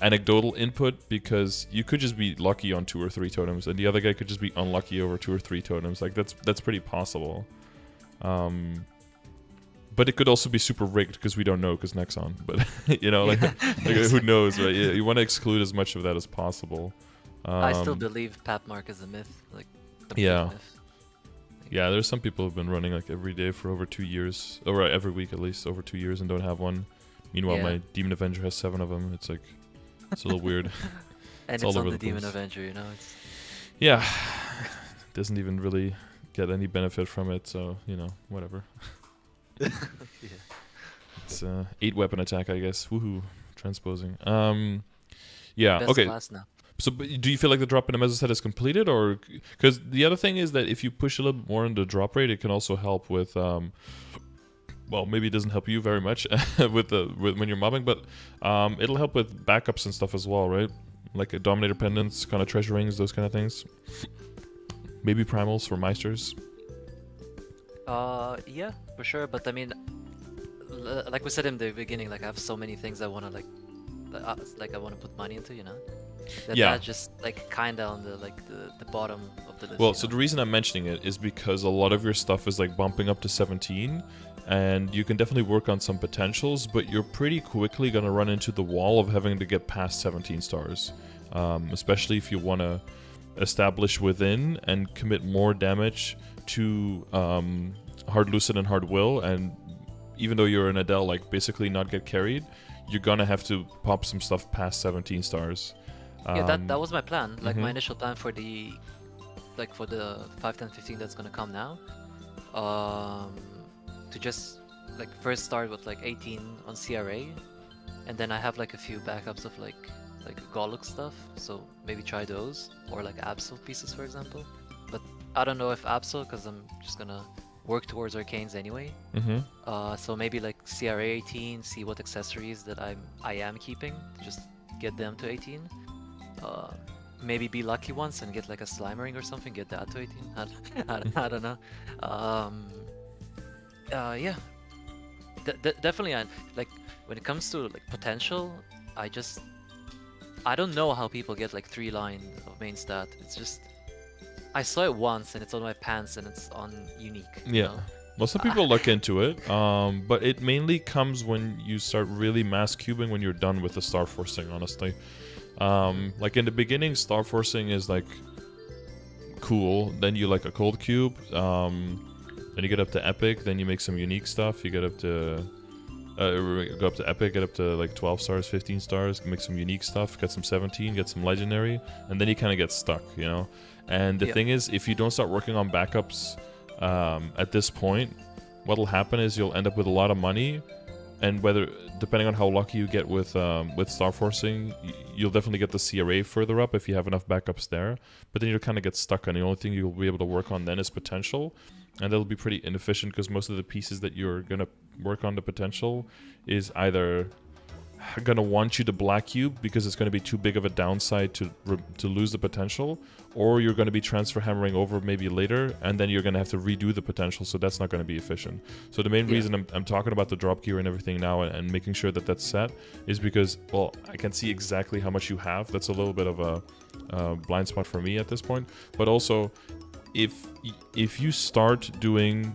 anecdotal input, because you could just be lucky on 2 or 3 totems, and the other guy could just be unlucky over 2 or 3 totems. Like that's pretty possible. But it could also be super rigged because we don't know, because Nexon. But you know, like who knows, right? You want to exclude as much of that as possible. I still believe Papmark is a myth, like the big myth. Yeah, there's some people who've been running like every day for over 2 years, or every week at least, over 2 years, and don't have one. Meanwhile, my Demon Avenger has 7 of them. It's like, it's a little weird. And it's on the Demon Avenger, you know. Doesn't even really get any benefit from it, so you know, whatever. It's 8 weapon attack, I guess. Woohoo! Transposing. Best okay. class now. So, do you feel like the drop in Nemesis set is completed, or because the other thing is that if you push a little bit more into drop rate, it can also help with, well, maybe it doesn't help you very much with when you're mobbing, but it'll help with backups and stuff as well, right? Like a Dominator pendants, kind of treasure rings, those kind of things. Maybe primals for Meisters. Yeah, for sure. But I mean, like we said in the beginning, like I have so many things I want to I want to put money into, you know. That's just like kind of on the bottom of the list. Well, so the reason I'm mentioning it is because a lot of your stuff is like bumping up to 17, and you can definitely work on some potentials, but you're pretty quickly gonna run into the wall of having to get past 17 stars, especially if you want to establish within and commit more damage to Hard Lucid and Hard Will, and even though you're an Adele, like basically not get carried, you're gonna have to pop some stuff past 17 stars. Yeah, that was my plan. Like my initial plan for the 5, 10, 15 that's gonna come now, to just like first start with like 18 on CRA, and then I have like a few backups of like like Goluk stuff, so maybe try those, or like Absol pieces, for example. But I don't know if Absol, because I'm just gonna work towards Arcanes anyway. So maybe like CRA 18, see what accessories that I am keeping, just get them to 18. Maybe be lucky once and get like a Slime Ring or something, get that to 18. I don't know. Yeah, definitely. Like when it comes to like potential, I don't know how people get like 3 line of main stat. It's just I saw it once and it's on my pants and it's on unique. Yeah. You know? Well, some people look into it, but it mainly comes when you start really mass cubing when you're done with the Starforcing, honestly. Like in the beginning, Starforcing is like cool. Then you like a cold cube. Then you get up to epic. Then you make some unique stuff. You get up to go up to epic, get up to like 12 stars, 15 stars, make some unique stuff, get some 17, get some legendary, and then you kind of get stuck, you know. And the thing is, if you don't start working on backups at this point, what'll happen is you'll end up with a lot of money, and depending on how lucky you get with Starforcing, you'll definitely get the CRA further up if you have enough backups there. But then you'll kind of get stuck, and the only thing you'll be able to work on then is potential, and that'll be pretty inefficient because most of the pieces that you're gonna work on the potential is either gonna want you to black cube because it's gonna be too big of a downside to lose the potential, or you're gonna be transfer hammering over maybe later, and then you're gonna have to redo the potential, so that's not gonna be efficient. So the main reason I'm talking about the drop gear and everything now and making sure that that's set is because, well, I can see exactly how much you have. That's a little bit of a blind spot for me at this point, but also if you start doing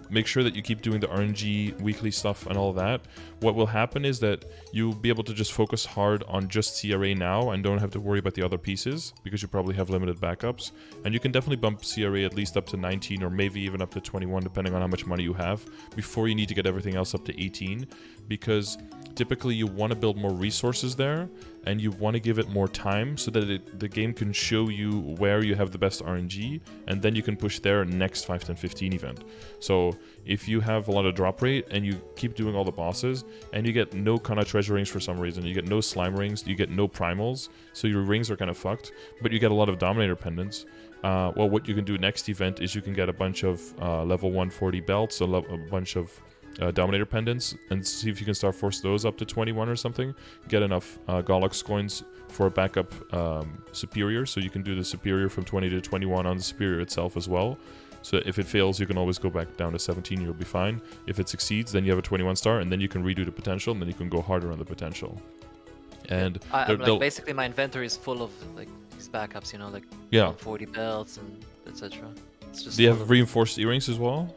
make sure that you keep doing the RNG weekly stuff and all that, what will happen is that you'll be able to just focus hard on just CRA now and don't have to worry about the other pieces because you probably have limited backups. And you can definitely bump CRA at least up to 19 or maybe even up to 21 depending on how much money you have before you need to get everything else up to 18, because typically you want to build more resources there and you want to give it more time so that the game can show you where you have the best RNG, and then you can push there next 5, 10, 15 event. So if you have a lot of drop rate and you keep doing all the bosses and you get no kind of treasure rings for some reason, you get no slime rings, you get no primals, so your rings are kind of fucked, but you get a lot of dominator pendants. Well, what you can do next event is you can get a bunch of level 140 belts, a bunch of Dominator pendants, and see if you can start force those up to 21 or something. Get enough Golux coins for a backup Superior, so you can do the Superior from 20 to 21 on the Superior itself as well. So if it fails, you can always go back down to 17, you'll be fine. If it succeeds, then you have a 21 star, and then you can redo the potential, and then you can go harder on the potential. And like basically my inventory is full of like these backups, you know, like 40 belts and etc. Do you have reinforced earrings as well?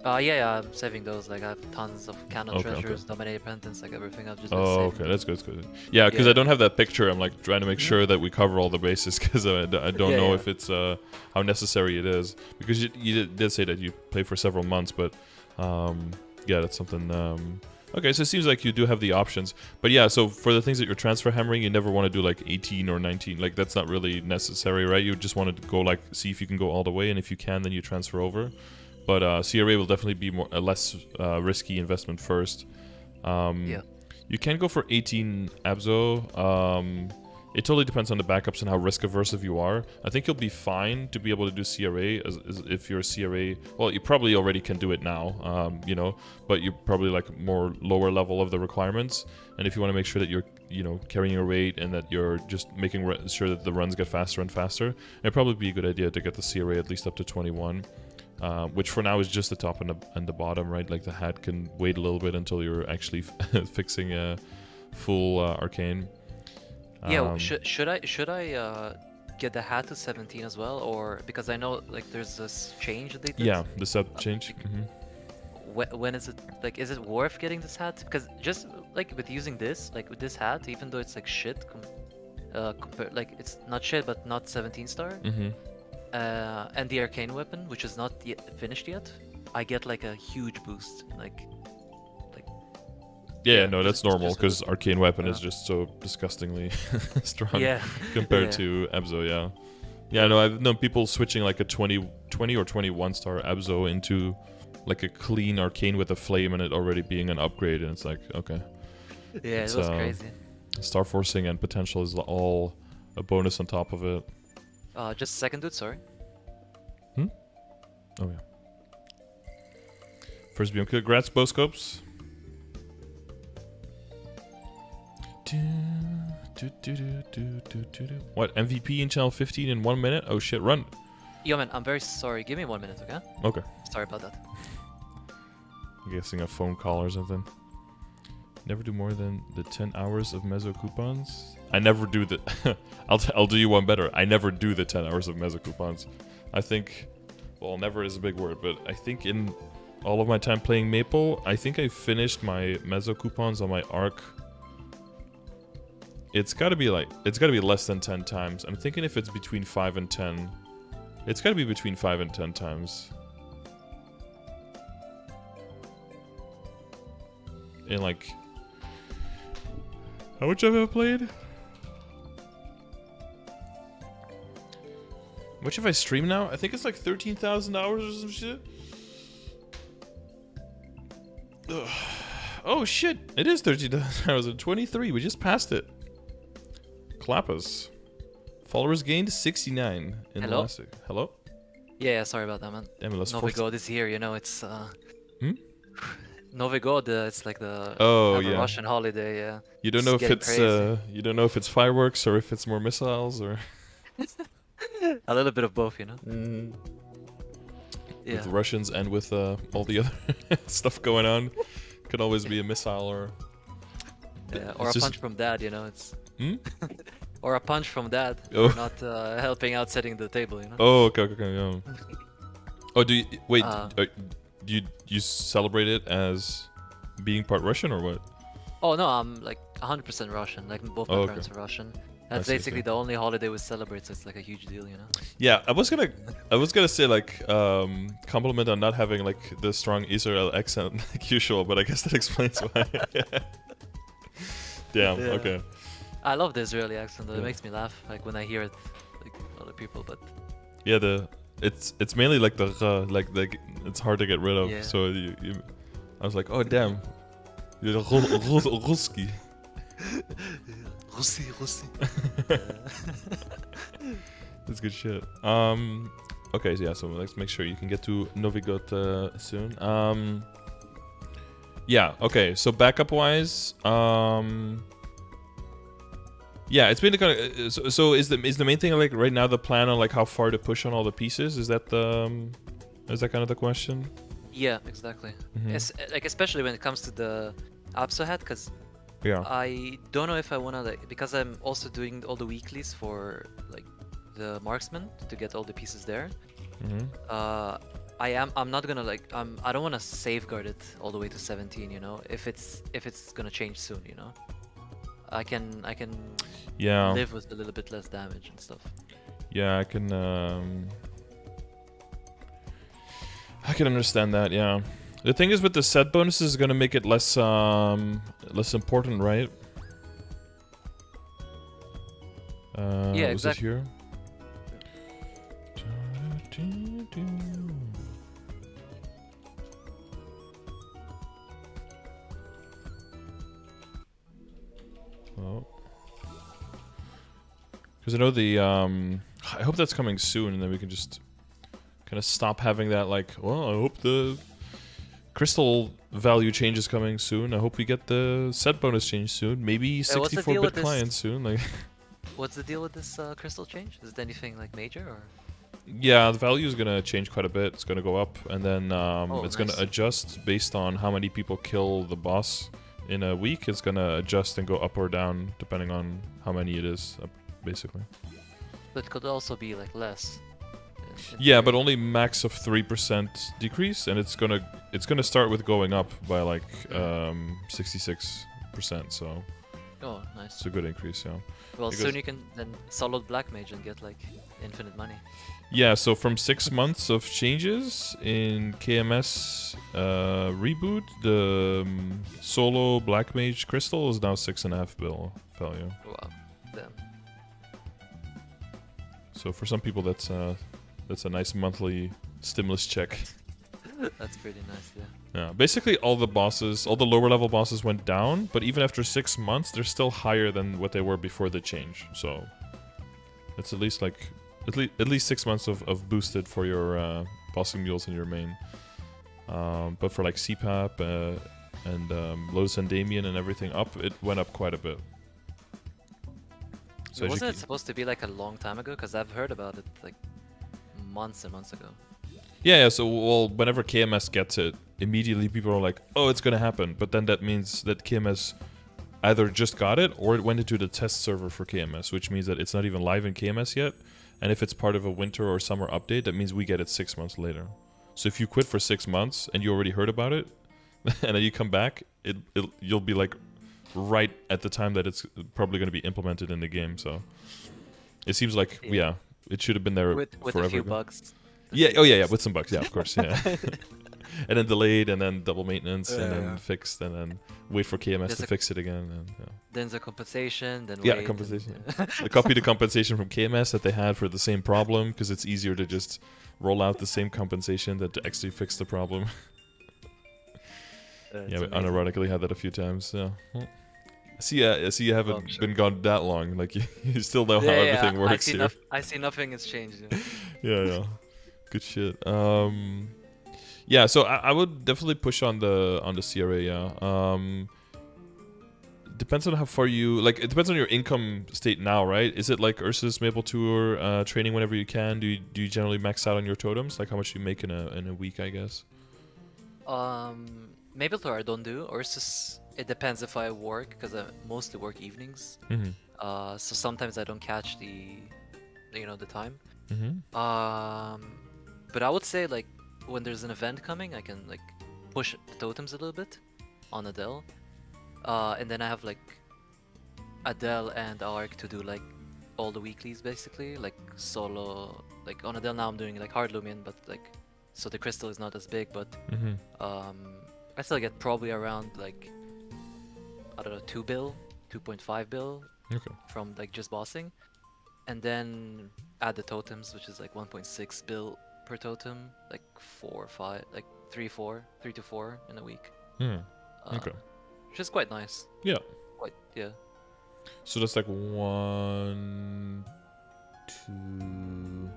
Yeah, I'm saving those. Like I have tons of canon treasures, dominator pendants, like everything. I've just been saving. Okay, that's good. That's good. Yeah, because I don't have that picture. I'm like trying to make sure that we cover all the bases because I don't know if it's how necessary it is. Because you did say that you play for several months, but yeah, that's something. Okay, so it seems like you do have the options. But yeah, so for the things that you're transfer hammering, you never want to do like 18 or 19. Like that's not really necessary, right? You just want to go like see if you can go all the way, and if you can, then you transfer over. But CRA will definitely be a less risky investment first. You can go for 18 Abzo. It totally depends on the backups and how risk averse you are. I think you'll be fine to be able to do CRA as if you're CRA. Well, you probably already can do it now, you know, but you're probably like more lower level of the requirements. And if you want to make sure that you're, you know, carrying your weight and that you're just making sure that the runs get faster and faster, it'd probably be a good idea to get the CRA at least up to 21. Which for now is just the top and the bottom, right? Like the hat can wait a little bit until you're actually fixing a full arcane. Yeah, should I get the hat to 17 as well, or because I know like there's this change that they did? Yeah, the set change. When is it like? Is it worth getting this hat? Because just like with using this, like with this hat, even though it's like shit, compared like it's not shit, but not 17 star. And the arcane weapon, which is not yet finished yet, I get like a huge boost. Yeah, no, that's normal because arcane weapon is just so disgustingly strong compared to Abzo. Yeah, no, I've known people switching like a 20 or 21 star Abzo into like a clean arcane with a flame and it already being an upgrade, and it's like, okay. Yeah, it was crazy. Starforcing and potential is all a bonus on top of it. Just a second, dude. Sorry. Oh yeah. First BM kill. Congrats, Boscopes. What? MVP in channel 15 in 1 minute? Oh shit, run. Yo, man, I'm very sorry. Give me 1 minute, okay? Okay. Sorry about that. I'm guessing a phone call or something. Never do more than the 10 hours of Mezzo coupons. I never do the... I'll do you one better. I never do the 10 hours of Mezzo coupons. I think... Well, never is a big word, but I think in all of my time playing Maple, I think I finished my Mezzo coupons on my arc. It's gotta be like... It's gotta be less than 10 times. I'm thinking if it's between 5 and 10... It's gotta be between 5 and 10 times. In like... How much have I played? How much have I streamed now? I think it's like 13,000 hours or some shit. Ugh. Oh shit! It is 13,000 hours and 23. We just passed it. Clap us. Followers gained 69 in the last... Hello? Yeah, sorry about that, man. Damn, let's Novigod is here, you know, it's... Novigod, it's like the Russian holiday, yeah. You don't know if it's you don't know if it's fireworks or if it's more missiles or a little bit of both, you know. With the Russians and with all the other stuff going on, could always be a missile or or a punch from dad, you know. It's or a punch from dad, not helping out setting the table, you know. Oh, okay. Oh, do you wait? Do you celebrate it as being part Russian or what? Oh no, I'm like 100% Russian. Like both my parents are Russian. That's basically the only holiday we celebrate, so it's like a huge deal, you know. Yeah, I was gonna say like compliment on not having like the strong Israel accent like usual, but I guess that explains why. Damn. Yeah. Okay. I love the Israeli accent though. It makes me laugh like when I hear it like other people, but yeah, it's mainly like the it's hard to get rid of. Yeah. So I was like, oh damn, you're Ruski. Russi. That's good shit. Okay, so yeah, so let's make sure you can get to Novigod soon. Yeah, okay, so backup wise, yeah, it's been kind of so is the main thing like right now the plan on like how far to push on all the pieces? Is that kind of the question? Yeah, exactly. It's like especially when it comes to the Abso hat, because I don't know if I wanna like, because I'm also doing all the weeklies for like the marksman to get all the pieces there. I'm not gonna like I don't wanna safeguard it all the way to 17, you know, if it's gonna change soon, you know. I can live with a little bit less damage and stuff. Yeah, I can understand that. Yeah, the thing is with the set bonuses is gonna make it less important, right? Yeah, exactly. Here? Oh. Because I know the I hope that's coming soon, and then we can just kind of stop having that like, well, I hope the crystal value change is coming soon. I hope we get the set bonus change soon. Maybe 64-bit client soon. Like, what's the deal with this crystal change? Is it anything like major or? Yeah, the value is gonna change quite a bit. It's gonna go up, and then it's gonna adjust based on how many people kill the boss in a week. It's gonna adjust and go up or down depending on how many it is, basically. But it could also be like less. Yeah, but only max of 3% decrease, and it's gonna start with going up by like 66%. So. Oh, nice. It's a good increase, yeah. Well, soon you can then solo black mage and get like infinite money. Yeah, so from 6 months of changes in KMS reboot, the solo black mage crystal is now 6.5 bill value. Wow, damn. So for some people, that's a nice monthly stimulus check. That's pretty nice, yeah. Yeah, basically all the bosses, all the lower level bosses went down, but even after 6 months, they're still higher than what they were before the change. So it's at least like at least 6 months of boosted for your bossing mules in your main. But for like CPAP and Lotus and Damien and everything up, it went up quite a bit. So wasn't it supposed to be like a long time ago? Because I've heard about it like months and months ago. Yeah, so well, whenever KMS gets it, immediately people are like, oh, it's gonna happen. But then that means that KMS either just got it or it went into the test server for KMS, which means that it's not even live in KMS yet. And if it's part of a winter or summer update, that means we get it 6 months later. So if you quit for 6 months and you already heard about it, and then you come back, you'll be like right at the time that it's probably going to be implemented in the game. So it seems like it should have been there with forever a few ago. bugs. Yeah, with some bugs, yeah, of course, yeah. And then delayed, and then double maintenance, and then fixed, and then wait for KMS to fix it again. And, Then the compensation, then wait. Compensation. They copied the compensation from KMS that they had for the same problem, because it's easier to just roll out the same compensation than to actually fix the problem. Yeah, we unironically had that a few times. Yeah. I see you haven't been gone that long. Like you still know how everything works here. I see nothing has changed. Yeah. Good shit. Yeah, so I would definitely push on the CRA. Yeah. Depends on how far you like. It depends on your income state now, right? Is it like Ursus, Maple Tour, training whenever you can? Do you generally max out on your totems? Like how much you make in a week, I guess. Maple Tour I don't do. Ursus, it depends if I work, because I mostly work evenings. So sometimes I don't catch the time. But I would say like when there's an event coming, I can like push the totems a little bit on Adele. And then I have like Adele and Arc to do like all the weeklies basically, like solo. Like on Adele now I'm doing like hard Lumion, but like so the crystal is not as big, but I still get probably around like I don't know 2 bill, 2.5 bill from like just bossing, and then add the totems, which is like 1.6 bill per totem, like 4 or 5, like 3 to 4 in a week. Which is quite nice. Yeah. Yeah. So that's like 1, 2.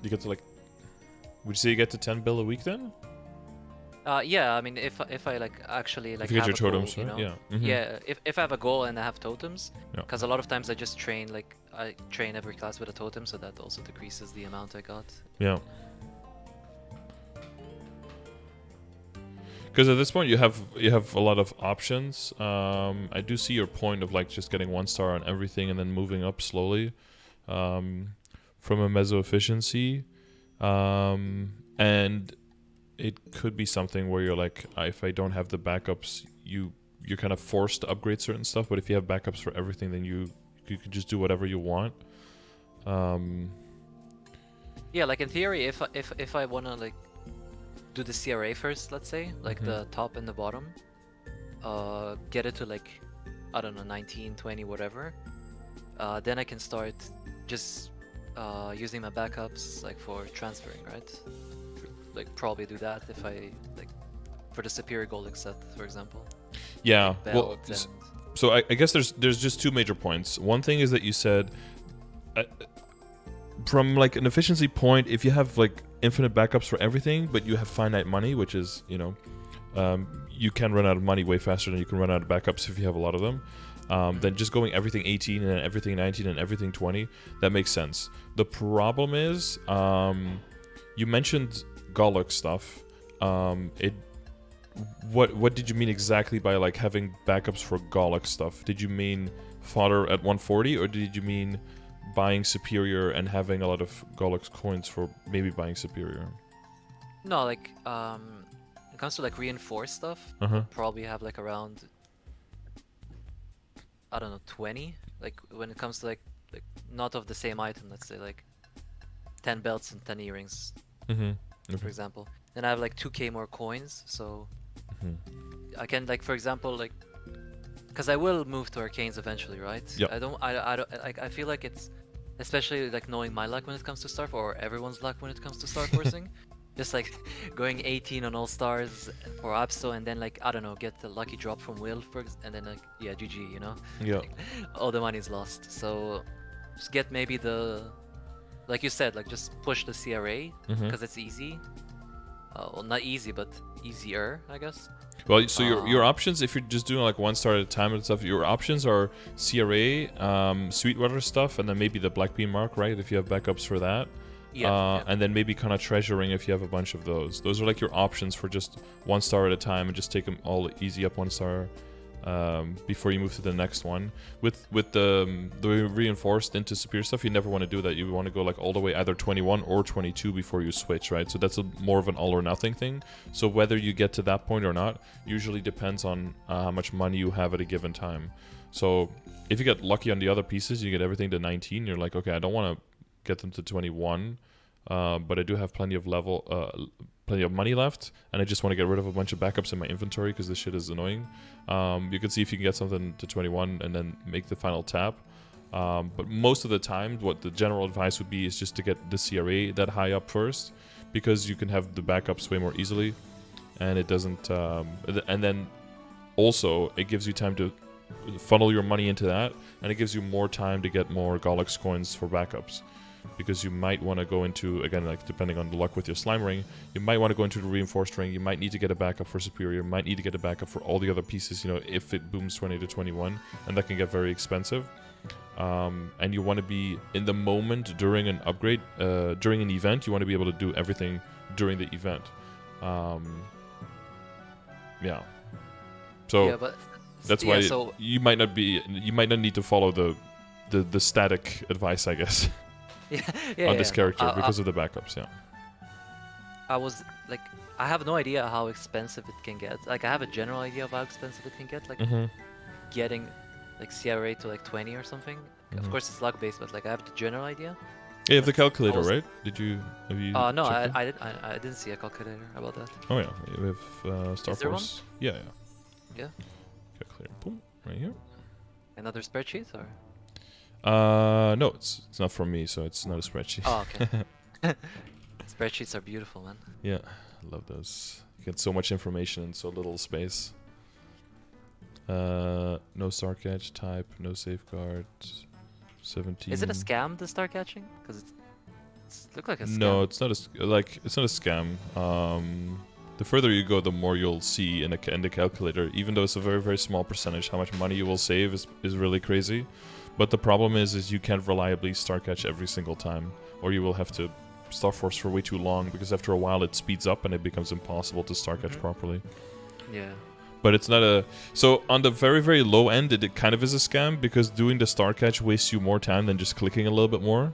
You get to like. Would you say you get to 10 bill a week then? Yeah. I mean, if I like actually like if you get have your a totems, goal, right? you know? Yeah. Yeah. If I have a goal and I have totems, because a lot of times I just train like I train every class with a totem, so that also decreases the amount I got. Yeah. Because at this point you have a lot of options. I do see your point of like just getting 1 star on everything and then moving up slowly from a meso efficiency, and it could be something where you're like, if I don't have the backups, you're kind of forced to upgrade certain stuff. But if you have backups for everything, then you can just do whatever you want. Yeah, like in theory, if I wanna like do the CRA first, let's say, like the top and the bottom, get it to like, I don't know, 19, 20, whatever, then I can start just using my backups like for transferring, right? Like probably do that if I like for the superior golden set, for example. Yeah, like well, so I guess there's just 2 major points. One thing is that you said from like an efficiency point, if you have like infinite backups for everything, but you have finite money, which is, you can run out of money way faster than you can run out of backups if you have a lot of them. Then just going everything 18 and then everything 19 and everything 20, that makes sense. The problem is, you mentioned Golok stuff. What did you mean exactly by like having backups for Golok stuff? Did you mean fodder at 140, or did you mean buying superior and having a lot of Golok's coins for maybe buying superior? No, like when it comes to like reinforced stuff, probably have like around, I don't know, 20. Like when it comes to like not of the same item, let's say like 10 belts and 10 earrings, for example. Then I have like 2k more coins, so I can like, for example, like, because I will move to arcanes eventually, right? Yep. I don't like, I feel like it's especially like knowing my luck when it comes to Starforcing, or everyone's luck when it comes to Starforcing. Just like going 18 on all stars for Absto, and then like I don't know, get the lucky drop from Will and then like yeah, GG, you know. Yeah. Like, all the money's lost. So just get maybe like you said, like just push the CRA because it's easy. Well, not easy, but easier, I guess. Well, so your options, if you're just doing like 1 star at a time and stuff, your options are CRA, Sweetwater stuff, and then maybe the Black Bean Mark, right? If you have backups for that. Yeah. And then maybe kind of treasuring if you have a bunch of those. Those are like your options for just 1 star at a time, and just take them all easy up 1 star before you move to the next one. With the reinforced into superior stuff, you never want to do that. You want to go like all the way either 21 or 22 before you switch, right? So that's more of an all or nothing thing. So whether you get to that point or not usually depends on how much money you have at a given time. So if you get lucky on the other pieces, you get everything to 19, you're like, okay, I don't want to get them to 21, but I do have plenty of money left, and I just want to get rid of a bunch of backups in my inventory because this shit is annoying. You can see if you can get something to 21 and then make the final tap. But most of the time, what the general advice would be is just to get the CRA that high up first, because you can have the backups way more easily, and it doesn't. And then also it gives you time to funnel your money into that, and it gives you more time to get more Golex coins for backups. Because you might want to go into, again, like depending on the luck with your slime ring, you might want to go into the reinforced ring. You might need to get a backup for superior. You might need to get a backup for all the other pieces, you know, if it booms 20 to 21, and that can get very expensive. And you want to be in the moment during an upgrade, during an event. You want to be able to do everything during the event. Yeah. So yeah, but that's why you might not need to follow the static advice, I guess. On this character because of the backups. I was like, I have no idea how expensive it can get. Like, I have a general idea of how expensive it can get. Like, getting like CRA to like 20 or something. Of course, it's luck based, but like I have the general idea. Yeah, you have the calculator, right? Have you? No, I didn't see a calculator about that. Oh yeah, we have Starforce. Yeah. Calculator, boom, right here. Another spreadsheet, or? No, it's not from me, so it's not a spreadsheet. Oh, okay. Spreadsheets are beautiful, man. Yeah, I love those. You get so much information in so little space. No star catch type, no safeguard. 17. Is it a scam, the star catching? Because it's look like a scam. No, it's not it's not a scam. The further you go, the more you'll see in the calculator. Even though it's a very, very small percentage, how much money you will save is really crazy. But the problem is you can't reliably star catch every single time, or you will have to Starforce for way too long, because after a while it speeds up and it becomes impossible to star catch properly. Yeah. But it's not a... So on the very, very low end, it kind of is a scam, because doing the star catch wastes you more time than just clicking a little bit more.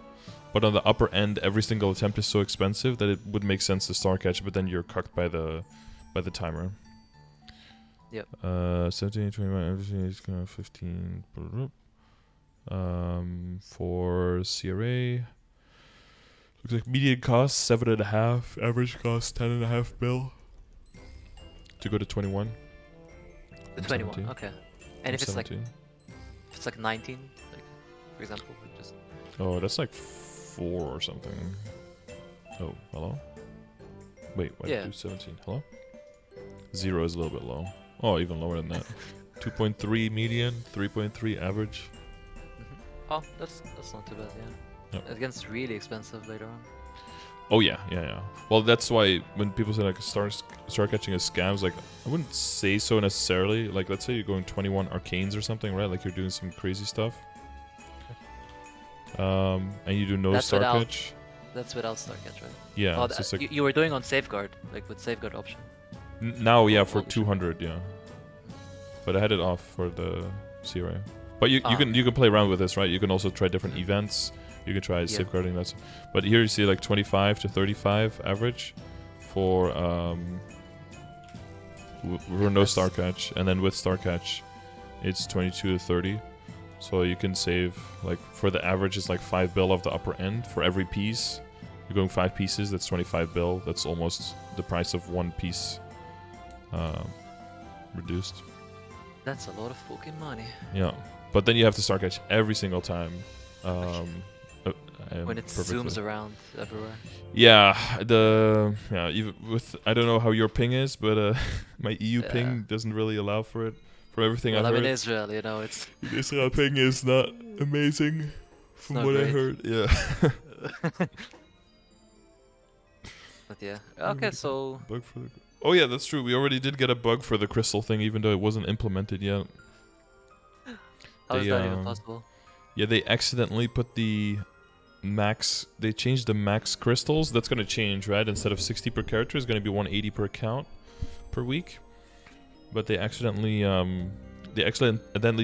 But on the upper end, every single attempt is so expensive that it would make sense to star catch, but then you're cucked by the timer. Yep. 17, 21, everything is kind of 15. For CRA, looks like median cost 7.5, average cost 10.5 mil to go to 21. The 21, 17. okay. And if it's 17. if it's like 19, like for example, just. Oh, that's like 4 or something. Oh, hello. Wait, why did you do 17? Hello. 0 is a little bit low. Oh, even lower than that. 2.3 median, 3.3 average. Oh, that's not too bad, yeah. Yep. It gets really expensive later on. Oh yeah. Well, that's why when people say like star catching is scams, like I wouldn't say so necessarily. Like let's say you're going 21 arcanes or something, right? Like you're doing some crazy stuff. And you do no star catch. That's without star catch, right? Yeah. Oh, so like you were doing on safeguard, like with safeguard option. Now, yeah, for 200, yeah. But I had it off for the CRA. But you can play around with this, right? You can also try different events. You can try safeguarding that. But here you see like 25 to 35 average for no star catch, and then with star catch, it's 22 to 30. So you can save like for the average, it's like 5 bill of the upper end for every piece. You're going 5 pieces. That's 25 bill. That's almost the price of 1 piece reduced. That's a lot of fucking money. Yeah. But then you have to star catch every single time. When it zooms around everywhere. Yeah, even with I don't know how your ping is, but my EU ping doesn't really allow for it. From everything I heard. I'm in Israel, you know, it's Israel ping is not amazing, from what I heard. Yeah. But yeah, okay, so. Bug for the... Oh yeah, that's true. We already did get a bug for the crystal thing, even though it wasn't implemented yet. How is that even possible? Yeah, they accidentally put the max. They changed the max crystals. That's gonna change, right? Instead of 60 per character, it's gonna be 180 per account per week. But they accidentally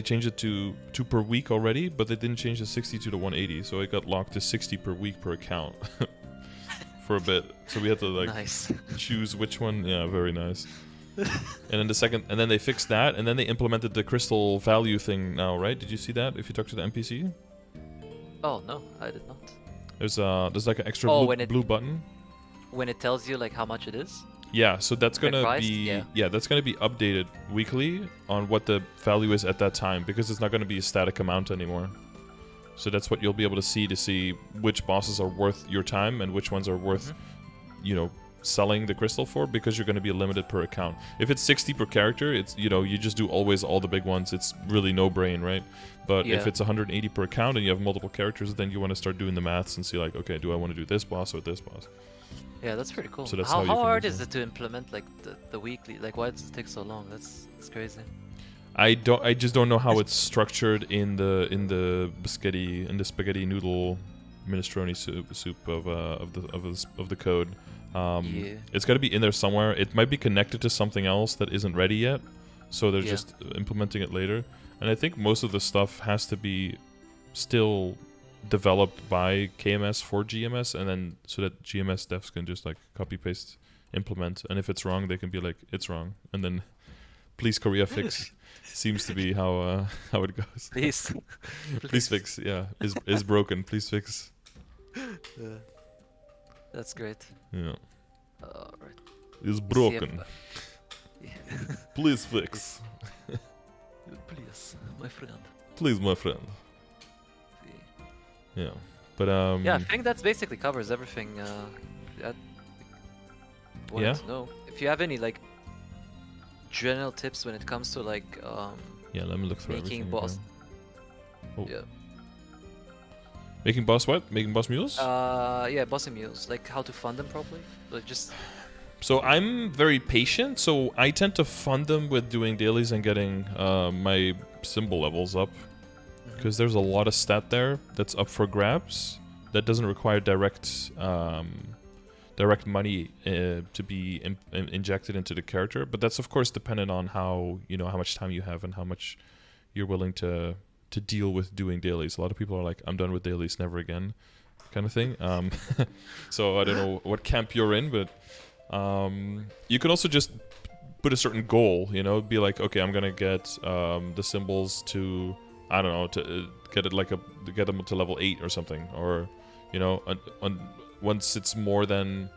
changed it to 2 per week already, but they didn't change the 60 to the 180, so it got locked to 60 per week per account for a bit. So we had to like choose which one. Yeah, very nice. And then they fixed that, and then they implemented the crystal value thing now, right? Did you see that? If you talk to the NPC? Oh no, I did not. There's like an extra blue button. When it tells you like how much it is? Yeah, so that's gonna be that's gonna be updated weekly on what the value is at that time, because it's not gonna be a static amount anymore. So that's what you'll be able to see which bosses are worth your time and which ones are worth, you know, selling the crystal for, because you're gonna be limited per account. If it's 60 per character, it's, you know, you just do always all the big ones. It's really no brain, right? But if it's 180 per account and you have multiple characters, then you want to start doing the maths and see like, okay, do I want to do this boss or this boss? Yeah, that's pretty cool. So that's how hard is it to implement like the weekly? Like, why does it take so long? That's crazy. I just don't know how it's structured in the spaghetti noodle minestrone soup of the code. It's got to be in there somewhere. It might be connected to something else that isn't ready yet, so they're just implementing it later. And I think most of the stuff has to be still developed by KMS for GMS, and then so that GMS devs can just like copy paste implement, and if it's wrong they can be like, it's wrong, and then please Korea fix. Seems to be how it goes. Please fix. Yeah, is broken, please fix. Yeah, that's great. Yeah. Alright. Is broken. Please fix. Please, my friend. Please, my friend. Yeah, but yeah, I think that basically covers everything. I wanted to know if you have any like general tips when it comes to like yeah, let me look through making boss. Yeah. Making boss what? Making boss mules? Yeah, bossy mules. Like how to fund them properly. Like just. So I'm very patient, so I tend to fund them with doing dailies and getting my symbol levels up. Because there's a lot of stat there that's up for grabs that doesn't require direct money to be injected into the character. But that's of course dependent on how much time you have and how much you're willing to deal with doing dailies. A lot of people are like, I'm done with dailies, never again, kind of thing. So I don't know what camp you're in, but you can also just put a certain goal. You know, be like, okay, I'm gonna get the symbols to. I don't know, to get them to level 8 or something, or you know, once it's more than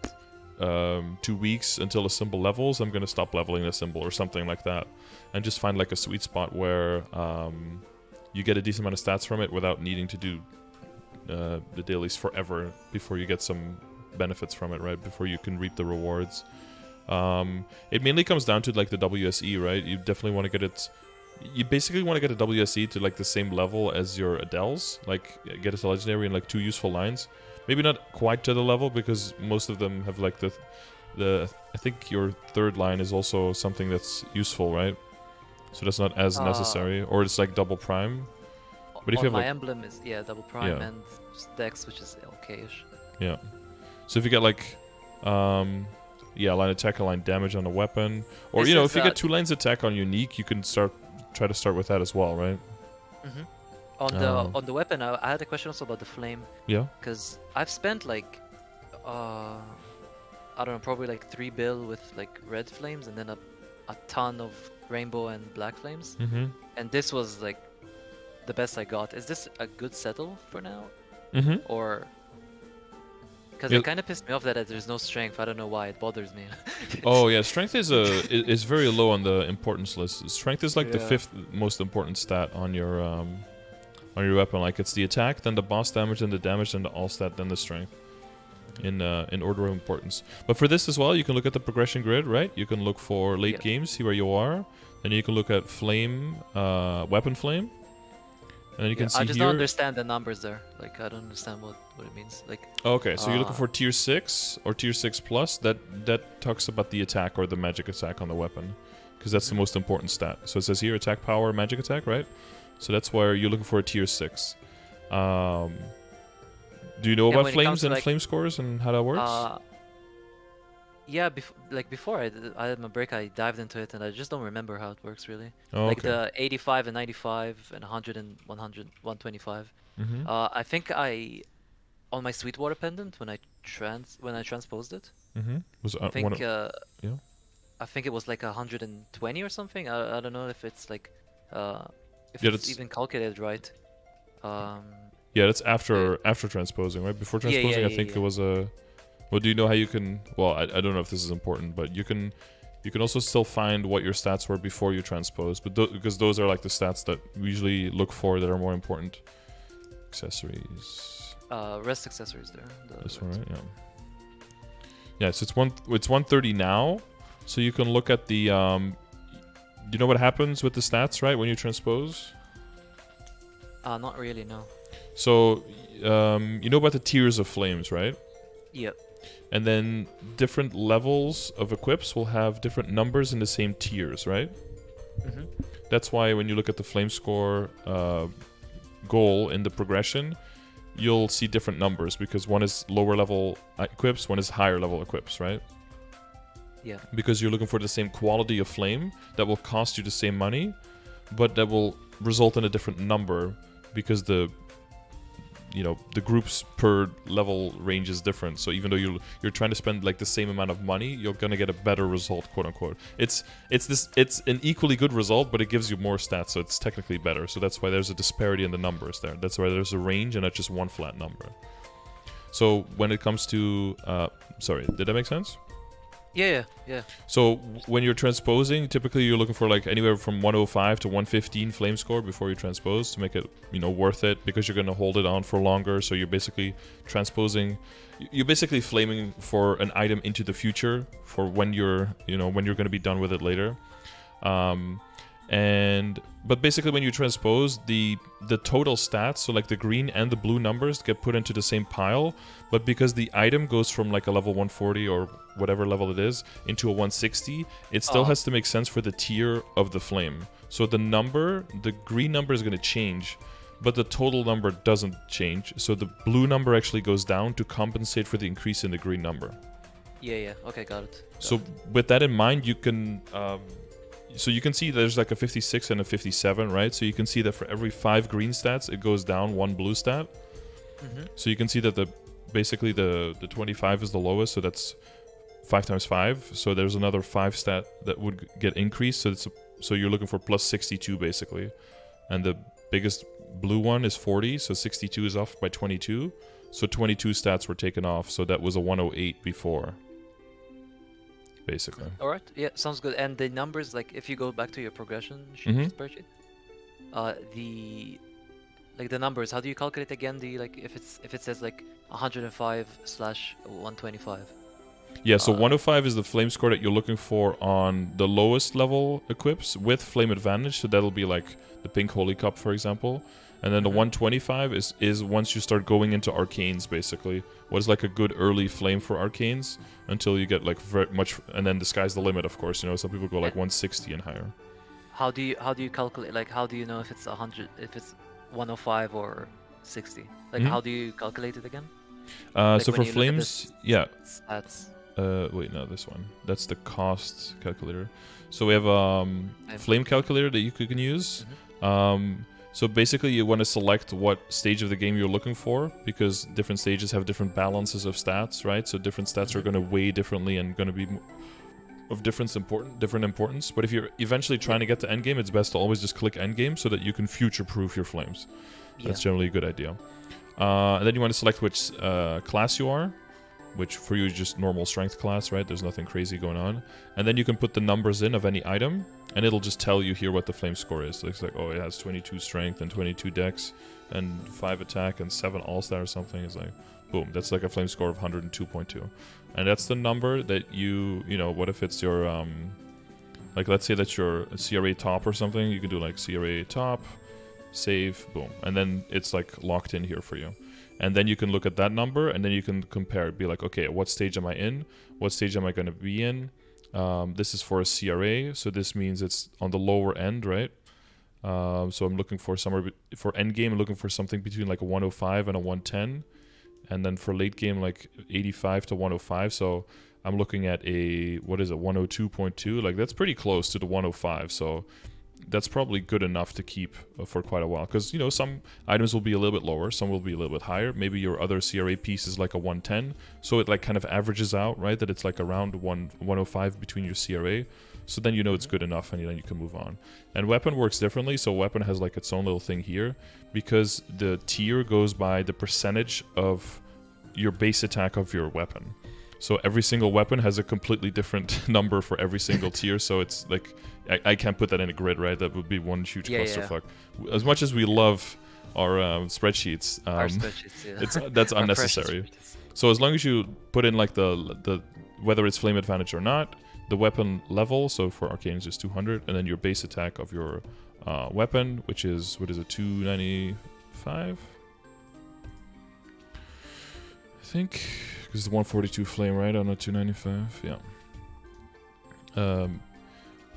2 weeks until a symbol levels, I'm gonna stop leveling the symbol or something like that, and just find like a sweet spot where you get a decent amount of stats from it without needing to do the dailies forever before you get some benefits from it, right? Before you can reap the rewards. It mainly comes down to like the WSE, right? You definitely want to get it. You basically want to get a WSE to like the same level as your Adele's, like get it to legendary in like 2 useful lines. Maybe not quite to the level, because most of them have like the I think your 3rd line is also something that's useful, right? So that's not as necessary, or it's like double prime. But if you have my emblem is double prime and Dex, which is okay-ish. Yeah. So if you get like line attack and line damage on a weapon, or you know, if you get 2 lines attack on unique, you can try to start with that as well, right? On the weapon, I had a question also about the flame. Yeah. Because I've spent like I don't know, probably like 3 bill with like red flames, and then a ton of rainbow and black flames. And this was like the best I got. Is this a good settle for now? Or because it kind of pissed me off that there's no strength. I don't know why. It bothers me. Oh yeah, strength is very low on the importance list. Strength is like the 5th most important stat on your on your weapon. Like it's the attack, then the boss damage, then the damage, then the all stat, then the strength. In order of importance. But for this as well, you can look at the progression grid, right? You can look for late game, see where you are. Then you can look at flame, weapon flame. And then you can see I just here. don't understand the numbers there. Like I don't understand what it means. Like. Okay, so you're looking for tier 6 or tier 6 plus. That talks about the attack or the magic attack on the weapon, because that's the most important stat. So it says here attack power, magic attack, right? So that's where you're looking for a tier 6. Do you know about flames and flame scores and how that works? Yeah, before I had my break, I dived into it, and I just don't remember how it works really. Oh, like the 85 and 95 and 100 and 100, 125. I think on my Sweetwater pendant when I transposed it. Was I think I think it was like 120 or something. I don't know if it's like if it's even calculated right. Yeah, that's after transposing, right? Before transposing, I think there was a. Well, do you know how you can? Well, I don't know if this is important, but you can also still find what your stats were before you transpose, but because those are like the stats that we usually look for that are more important. Accessories. Rest accessories there. This one, right? Yeah. Yeah, so it's 130 now, so you can look at the. Do you know what happens with the stats, right, when you transpose? Not really, no. So, you know about the tiers of flames, right? Yep. And then different levels of equips will have different numbers in the same tiers, right? That's why when you look at the flame score goal in the progression, you'll see different numbers, because one is lower level equips, one is higher level equips, right? Yeah. Because you're looking for the same quality of flame that will cost you the same money, but that will result in a different number, because the groups per level range is different. So even though you're trying to spend like the same amount of money, you're gonna get a better result, quote unquote. It's an equally good result, but it gives you more stats, so it's technically better. So that's why there's a disparity in the numbers there. That's why there's a range and not just one flat number. So when it comes to sorry, did that make sense? Yeah. So when you're transposing, typically you're looking for like anywhere from 105 to 115 flame score before you transpose to make it, worth it, because you're going to hold it on for longer. So you're basically transposing, you're basically flaming for an item into the future for when you're going to be done with it later. But basically when you transpose, the total stats, so like the green and the blue numbers, get put into the same pile, but because the item goes from like a level 140 or whatever level it is into a 160, it still has to make sense for the tier of the flame. So the green number is going to change, but the total number doesn't change. So the blue number actually goes down to compensate for the increase in the green number. Yeah. Okay, got it. With that in mind, you can so you can see there's like a 56 and a 57, right? So you can see that for every 5 green stats, it goes down 1 blue stat. So you can see that basically the 25 is the lowest, so that's 5 times 5. So there's another 5 stat that would get increased. So you're looking for plus 62 basically, and the biggest blue one is 40. So 62 is off by 22. So 22 stats were taken off. So that was a 108 before. Basically. All right. Yeah, sounds good. And the numbers, like if you go back to your progression spreadsheet, the numbers, how do you calculate again? If it says like 105/125? Yeah, so 105 is the flame score that you're looking for on the lowest level equips with flame advantage. So that'll be like the pink holy cup, for example. And then the 125 is once you start going into arcanes, basically. What is like a good early flame for arcanes until you get like very much, and then the sky's the limit, of course. Some people go like 160 and higher. How do you calculate? Like, how do you know if it's 100, if it's 105 or 60? Like, how do you calculate it again? So for flames, yeah. Stats. Wait, no, this one. That's the cost calculator. So we have flame calculator that you can use. So basically you want to select what stage of the game you're looking for, because different stages have different balances of stats, right? So different stats are going to weigh differently and going to be of different importance. But if you're eventually trying to get to endgame, it's best to always just click endgame so that you can future-proof your flames. That's generally a good idea. And then you want to select which class you are, which for you is just normal strength class, right? There's nothing crazy going on. And then you can put the numbers in of any item. And it'll just tell you here what the flame score is. So it's like, oh, it has 22 strength and 22 dex and 5 attack and 7 all-stat or something. It's like, boom, that's like a flame score of 102.2. And that's the number that you know, what if it's your, like let's say that's your CRA top or something. You can do like CRA top, save, boom. And then it's like locked in here for you. And then you can look at that number and then you can compare, be like, okay, what stage am I in? What stage am I going to be in? This is for a CRA, so this means it's on the lower end, right? So I'm looking for somewhere, for end game, I'm looking for something between like a 105 and a 110. And then for late game, like 85 to 105. So I'm looking at a, what is it, 102.2? Like that's pretty close to the 105. So that's probably good enough to keep for quite a while. Because, you know, some items will be a little bit lower, some will be a little bit higher. Maybe your other CRA piece is like a 110. So it like kind of averages out, right? That it's like around 105 between your CRA. So then you know it's good enough and then you can move on. And weapon works differently. So weapon has like its own little thing here. Because the tier goes by the percentage of your base attack of your weapon. So every single weapon has a completely different number for every single tier. So it's like, I can't put that in a grid, right? That would be one huge clusterfuck. Yeah. As much as we love our spreadsheets, that's unnecessary. So as long as you put in like the whether it's flame advantage or not, the weapon level, so for arcanes is 200, and then your base attack of your weapon, which is, what is it, 295? I think, because it's 142 flame, right? On a 295, yeah.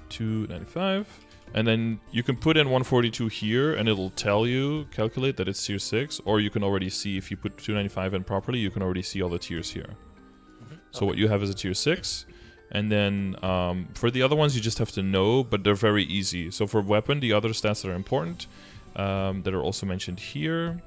295, and then you can put in 142 here, and it'll tell you, calculate that it's tier 6, or you can already see, if you put 295 in properly, you can already see all the tiers here. So what you have is a tier 6, and then for the other ones you just have to know, but they're very easy. So for weapon, the other stats that are important, that are also mentioned here,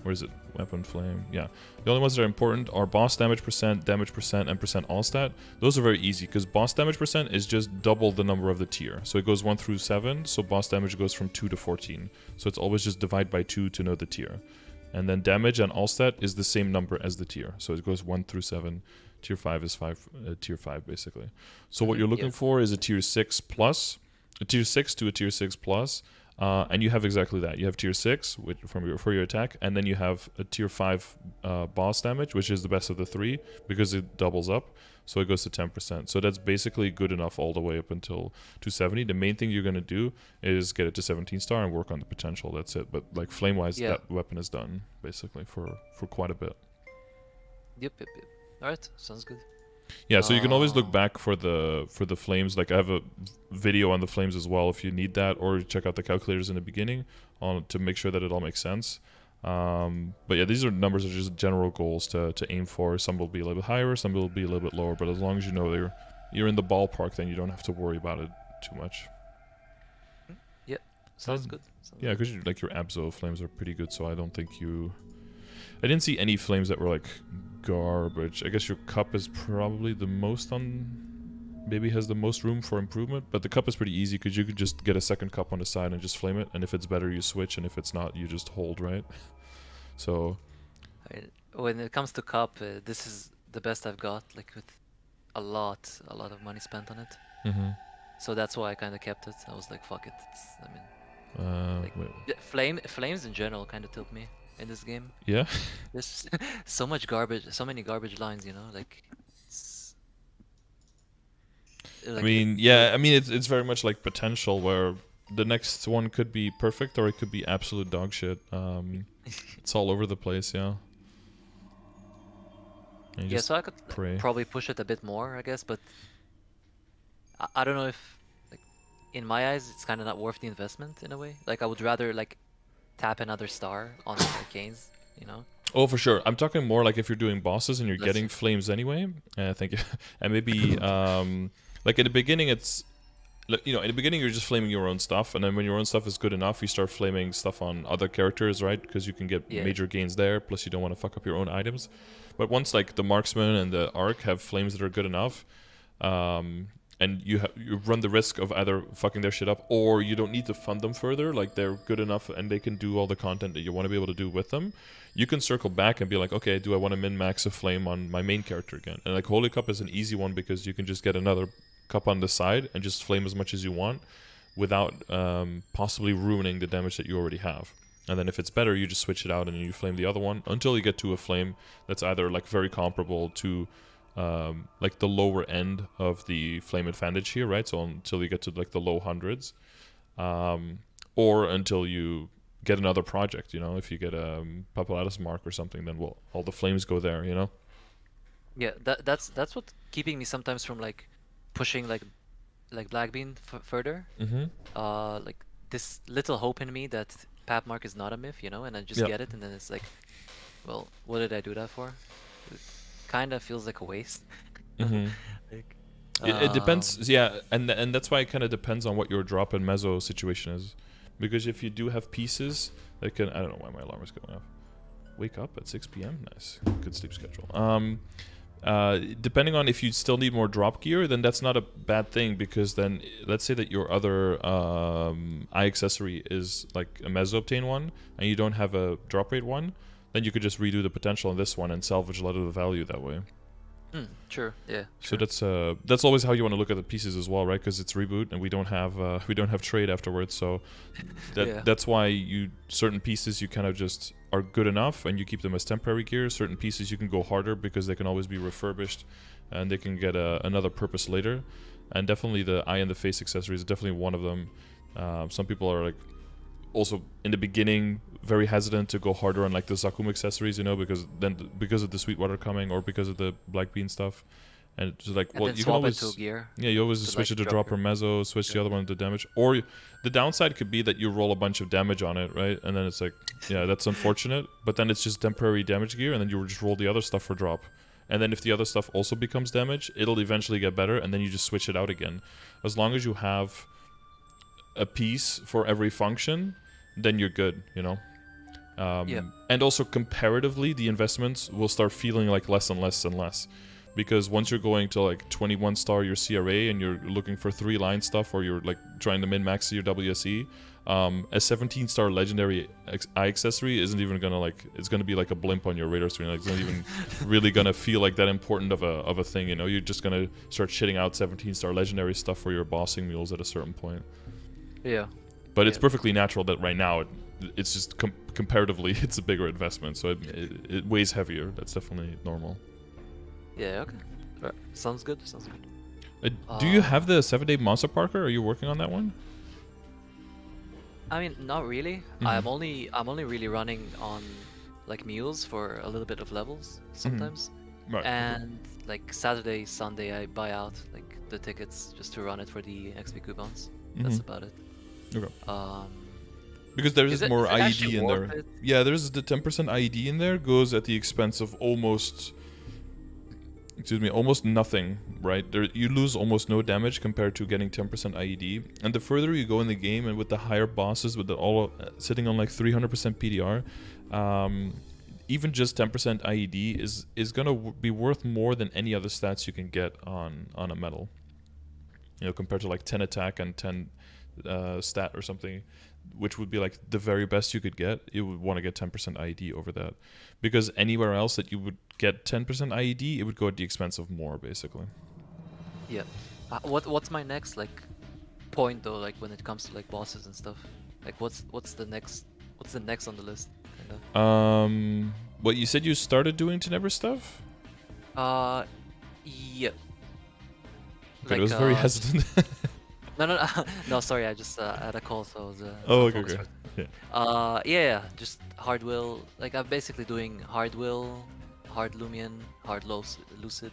where is it? Weapon, flame, yeah. The only ones that are important are boss damage percent, and percent all stat. Those are very easy, because boss damage percent is just double the number of the tier. So it goes 1 through 7, so boss damage goes from 2 to 14. So it's always just divide by 2 to know the tier. And then damage and all stat is the same number as the tier. So it goes 1 through 7. Tier 5 is tier 5, basically. So what you're looking for is a tier 6 plus, a tier 6 to a tier 6 plus. And you have exactly that. You have tier 6 for your attack, and then you have a tier 5 boss damage, which is the best of the 3, because it doubles up, so it goes to 10%. So that's basically good enough all the way up until 270. The main thing you're going to do is get it to 17 star and work on the potential. That's it. But like flame-wise, that weapon is done, basically, for quite a bit. Yep. Alright, sounds good. Yeah, so you can always look back for the flames. Like I have a video on the flames as well if you need that, or check out the calculators in the beginning to make sure that it all makes sense. But yeah, these are numbers are just general goals to aim for. Some will be a little bit higher, some will be a little bit lower, but as long as you know you're in the ballpark, then you don't have to worry about it too much. Yeah, sounds good. Yeah, because like your Abzo flames are pretty good, so I don't think I didn't see any flames that were like garbage. I guess your cup is probably the most maybe has the most room for improvement, but the cup is pretty easy because you could just get a second cup on the side and just flame it, and if it's better you switch, and if it's not you just hold, right? So when it comes to cup, this is the best I've got, like with a lot of money spent on it. So that's why I kind of kept it. I was like, fuck it. Flames in general kind of took me in this game. Yeah. There's so much garbage, so many garbage lines, you know, like I mean, it's very much like potential, where the next one could be perfect or it could be absolute dog shit. It's all over the place, yeah. Yeah, so I could probably push it a bit more, I guess, but I don't know if, like, in my eyes, it's kind of not worth the investment in a way. Like, I would rather like tap another star on the arcanes, you know? Oh, for sure. I'm talking more like if you're doing bosses and you're getting flames anyway. I think, and maybe like in the beginning, it's, you know, in the beginning you're just flaming your own stuff, and then when your own stuff is good enough, you start flaming stuff on other characters, right? Because you can get major gains there. Plus, you don't want to fuck up your own items. But once like the marksman and the arc have flames that are good enough, and you run the risk of either fucking their shit up, or you don't need to fund them further, like they're good enough and they can do all the content that you want to be able to do with them, you can circle back and be like, okay, do I want to min-max a flame on my main character again? And like Holy Cup is an easy one because you can just get another cup on the side and just flame as much as you want. without possibly ruining the damage that you already have. And then if it's better, you just switch it out and you flame the other one until you get to a flame that's either like very comparable to like the lower end of the flame advantage here, right? So until you get to like the low hundreds, or until you get another project, you know, if you get a Papalatus mark or something, then well, all the flames go there, you know? Yeah, that's what's keeping me sometimes from like pushing like Blackbean further. Like this little hope in me that Pap mark is not a myth, you know, and I just get it, and then it's like, well, what did I do that for? It kind of feels like a waste. Like, it depends, yeah, and that's why it kind of depends on what your drop and mezzo situation is, because if you do have pieces that can, I don't know why my alarm is going off. Wake up at 6 p.m. Nice, good sleep schedule. Depending on if you still need more drop gear, then that's not a bad thing, because then let's say that your other eye accessory is like a mezzo obtain one and you don't have a drop rate one, then you could just redo the potential on this one and salvage a lot of the value that way. Sure, yeah. So that's always how you want to look at the pieces as well, right? Because it's reboot and we don't have trade afterwards, so that's why certain pieces you kind of just are good enough and you keep them as temporary gear. Certain pieces you can go harder because they can always be refurbished and they can get another purpose later. And definitely the eye and the face accessory is definitely one of them. Some people are like also in the beginning very hesitant to go harder on like the Zakum accessories, you know, because of the Sweetwater coming or because of the Black Bean stuff. And it's like, and well, you can always gear. Yeah, you always switch it to drop or mezzo, switch the other one to damage. Or the downside could be that you roll a bunch of damage on it, right? And then it's like, yeah, that's unfortunate. But then it's just temporary damage gear, and then you just roll the other stuff for drop. And then if the other stuff also becomes damage, it'll eventually get better, and then you just switch it out again. As long as you have a piece for every function, then you're good, you know? And also comparatively, the investments will start feeling like less and less and less. Because once you're going to like 21 star your CRA and you're looking for 3 line stuff, or you're like trying to min-max your WSE, a 17 star legendary eye accessory isn't even gonna like, it's gonna be like a blimp on your radar screen. Like, it's not even really gonna feel like that important of a thing, you know? You're just gonna start shitting out 17 star legendary stuff for your bossing mules at a certain point. Yeah. But it's perfectly natural that right now it's just comparatively it's a bigger investment, so it weighs heavier. That's definitely normal. Yeah, okay. Right. Sounds good. Do you have the 7-day monster parker? Are you working on that one? I mean, not really. I'm only really running on like mules for a little bit of levels sometimes. Right. And like Saturday, Sunday, I buy out like the tickets just to run it for the XP coupons. That's about it. Okay. Because there is more IED in there. It? Yeah, there's the 10% IED in there, goes at the expense of almost nothing, right? You lose almost no damage compared to getting 10% IED. And the further you go in the game, and with the higher bosses, with all sitting on like 300% PDR, even just 10% IED is gonna be worth more than any other stats you can get on a metal. You know, compared to like 10 attack and 10 stat or something, which would be like the very best you could get. You would want to get 10% IED over that, because anywhere else that you would get 10% IED, it would go at the expense of more, basically. Yeah. What's my next like point though? Like when it comes to like bosses and stuff. Like what's the next on the list? Kinda. What you said you started doing Tenebris stuff? Yeah. Okay, like, I was very hesitant. No, sorry, I just had a call, so I was. Okay. Yeah. Just hard will. Like I'm basically doing hard will, hard Lumion, hard lucid.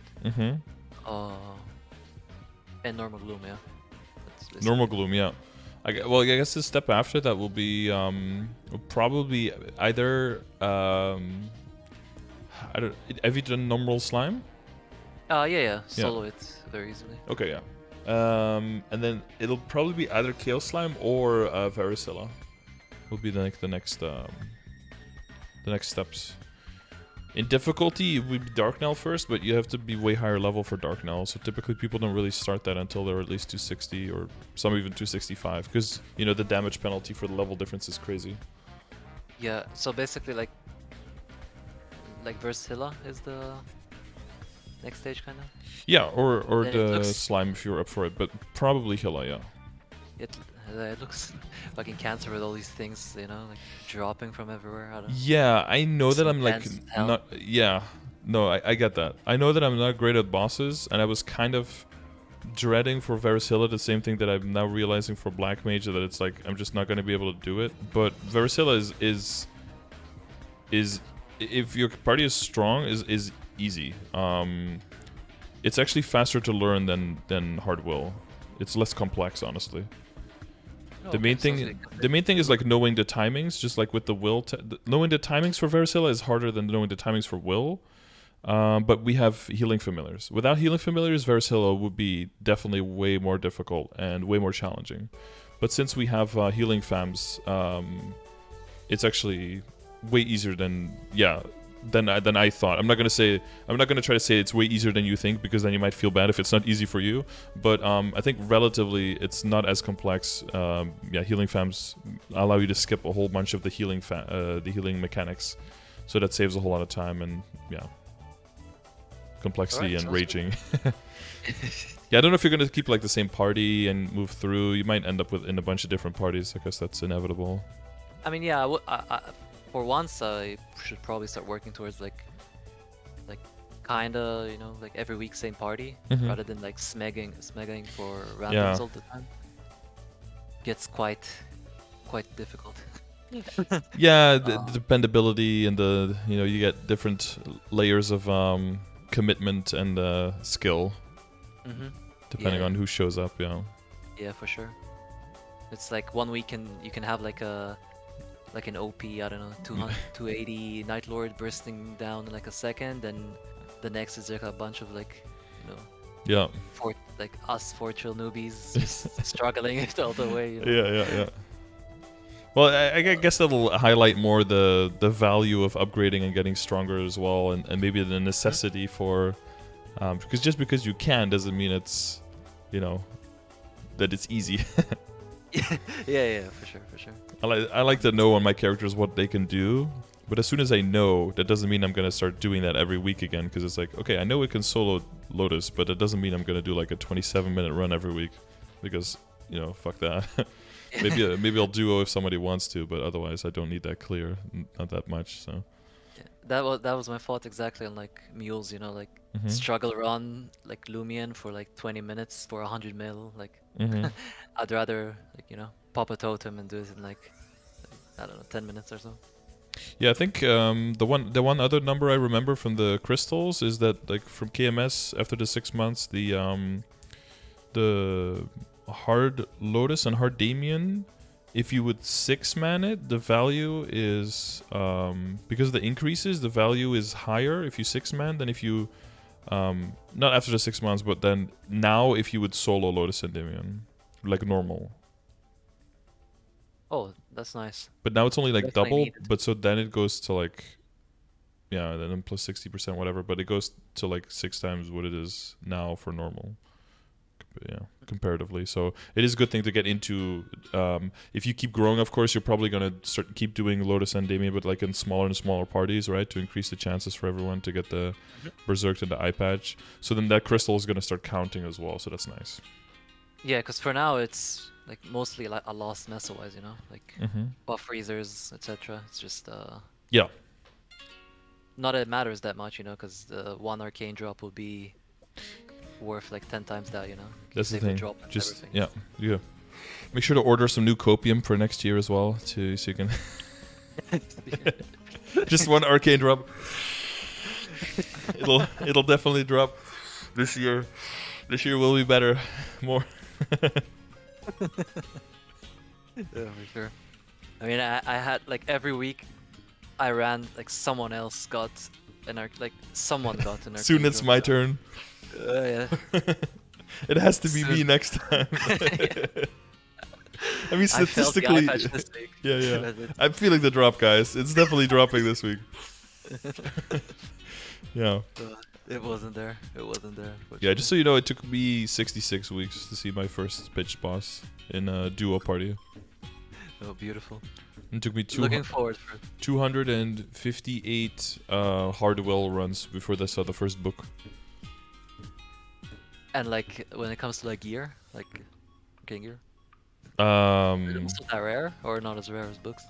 And normal gloom, yeah. Normal gloom, yeah. I guess the step after that will be probably either have you done normal slime? Yeah. Solo it very easily. Okay, yeah. And then it'll probably be either Chaos Slime or Varicella. Will be the next steps. In difficulty, it would be Darknell first, but you have to be way higher level for Darknell. So typically people don't really start that until they're at least 260 or some even 265, because you know the damage penalty for the level difference is crazy. Yeah. So basically, like Versilla is the next stage, kind of. Yeah, or the slime if you're up for it, but probably Hilla, yeah. It looks fucking cancer with all these things, you know, like dropping from everywhere. I don't know. Yeah, I know that Just I'm like intense as hell. not. Yeah, no, I get that. I know that I'm not great at bosses, and I was kind of dreading for Varicilla the same thing that I'm now realizing for Black Mage, that it's like I'm just not going to be able to do it. But Varicilla is if your party is strong, is easy. It's actually faster to learn than Hard Will. It's less complex, honestly. Oh, The okay, main sounds thing, like the main thing is like knowing the timings. Just like with the will, knowing the timings for Varicilla is harder than knowing the timings for will. But we have healing familiars. Without healing familiars, Varicilla would be definitely way more difficult and way more challenging. But since we have healing fams, it's actually way easier than than I thought. I'm not gonna try to say it's way easier than you think, because then you might feel bad if it's not easy for you. But I think relatively it's not as complex. Healing fams allow you to skip a whole bunch of the healing mechanics, so that saves a whole lot of time and complexity and raging. Yeah, I don't know if you're gonna keep like the same party and move through. You might end up in a bunch of different parties. I guess that's inevitable. I mean, yeah, for once I should probably start working towards like kinda, you know, like every week same party, rather than like smegging for randoms all the time. Gets quite difficult. Yeah, the dependability and the you get different layers of commitment and skill, depending on who shows up. Yeah, for sure. It's like one week you can have like an OP, I don't know, 280 Night Lord bursting down in like a second, and the next is like a bunch of like, you know, four trill newbies just struggling it all the way. You know? Yeah. Well, I guess that'll highlight more the value of upgrading and getting stronger as well, and maybe the necessity for, because just because you can doesn't mean it's, that it's easy. yeah, for sure. I like to know on my characters what they can do, but as soon as I know, that doesn't mean I'm gonna start doing that every week again, because it's like, okay, I know it can solo Lotus, but it doesn't mean I'm gonna do like a 27-minute run every week, because fuck that. Maybe I'll duo if somebody wants to, but otherwise I don't need that clear, not that much. So yeah, that was my thought exactly on like mules, like struggle run like Lumion for like 20 minutes for 100 mil, like I'd rather like pop a totem and do it in like I don't know 10 minutes or so. Yeah, I think the one other number I remember from the crystals is that like from KMS after the 6 months, the hard Lotus and hard Damien, if you would 6-man it, the value is because of the increases, the value is higher if you 6-man than if you not after the 6 months, but then now if you would solo Lotus and Damien like normal. Oh, that's nice. But now it's only like double, but so then it goes to like then plus 60% whatever, but it goes to like 6 times what it is now for normal. Yeah, comparatively. So it is a good thing to get into. If you keep growing, of course, you're probably gonna keep doing Lotus and Damien, but like in smaller and smaller parties, right? To increase the chances for everyone to get the Berserk and the eye patch. So then that crystal is gonna start counting as well. So that's nice. Yeah, because for now it's like mostly like a lost mesa-wise, like buff freezers, etc. It's just yeah. Not that it matters that much, because the one arcane drop will be worth like 10 times that, That's the thing. Drop just everything. yeah. Make sure to order some new copium for next year as well, so you can just one arcane drop. It'll definitely drop this year. This year will be better, more. Yeah, for sure. I mean, I had like every week I ran like someone else got someone got an arcane Soon it's drop. my turn. Yeah. It has to be me next time. I mean, statistically, yeah. I'm feeling the drop, guys. It's definitely dropping this week. Yeah. It wasn't there. Yeah, just so you know, it took me 66 weeks to see my first pitched boss in a duo party. Oh, beautiful. It took me Looking forward for it. 258 hard will runs before I saw the first book. And like when it comes to like gear, like arcane gear. Is it also that rare, or not as rare as books?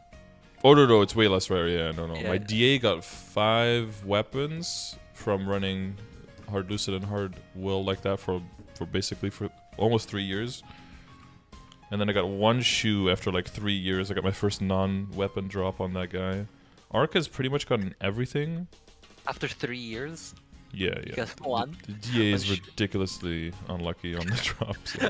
Oh no, it's way less rare. Yeah, no. Yeah, My yeah. DA got 5 weapons from running Hard Lucid and Hard Will like that for basically for almost 3 years. And then I got 1 shoe after like 3 years. I got my first non-weapon drop on that guy. Arc has pretty much gotten everything. After 3 years? Yeah. You got 1? The DA is ridiculously unlucky on the drops. Yeah.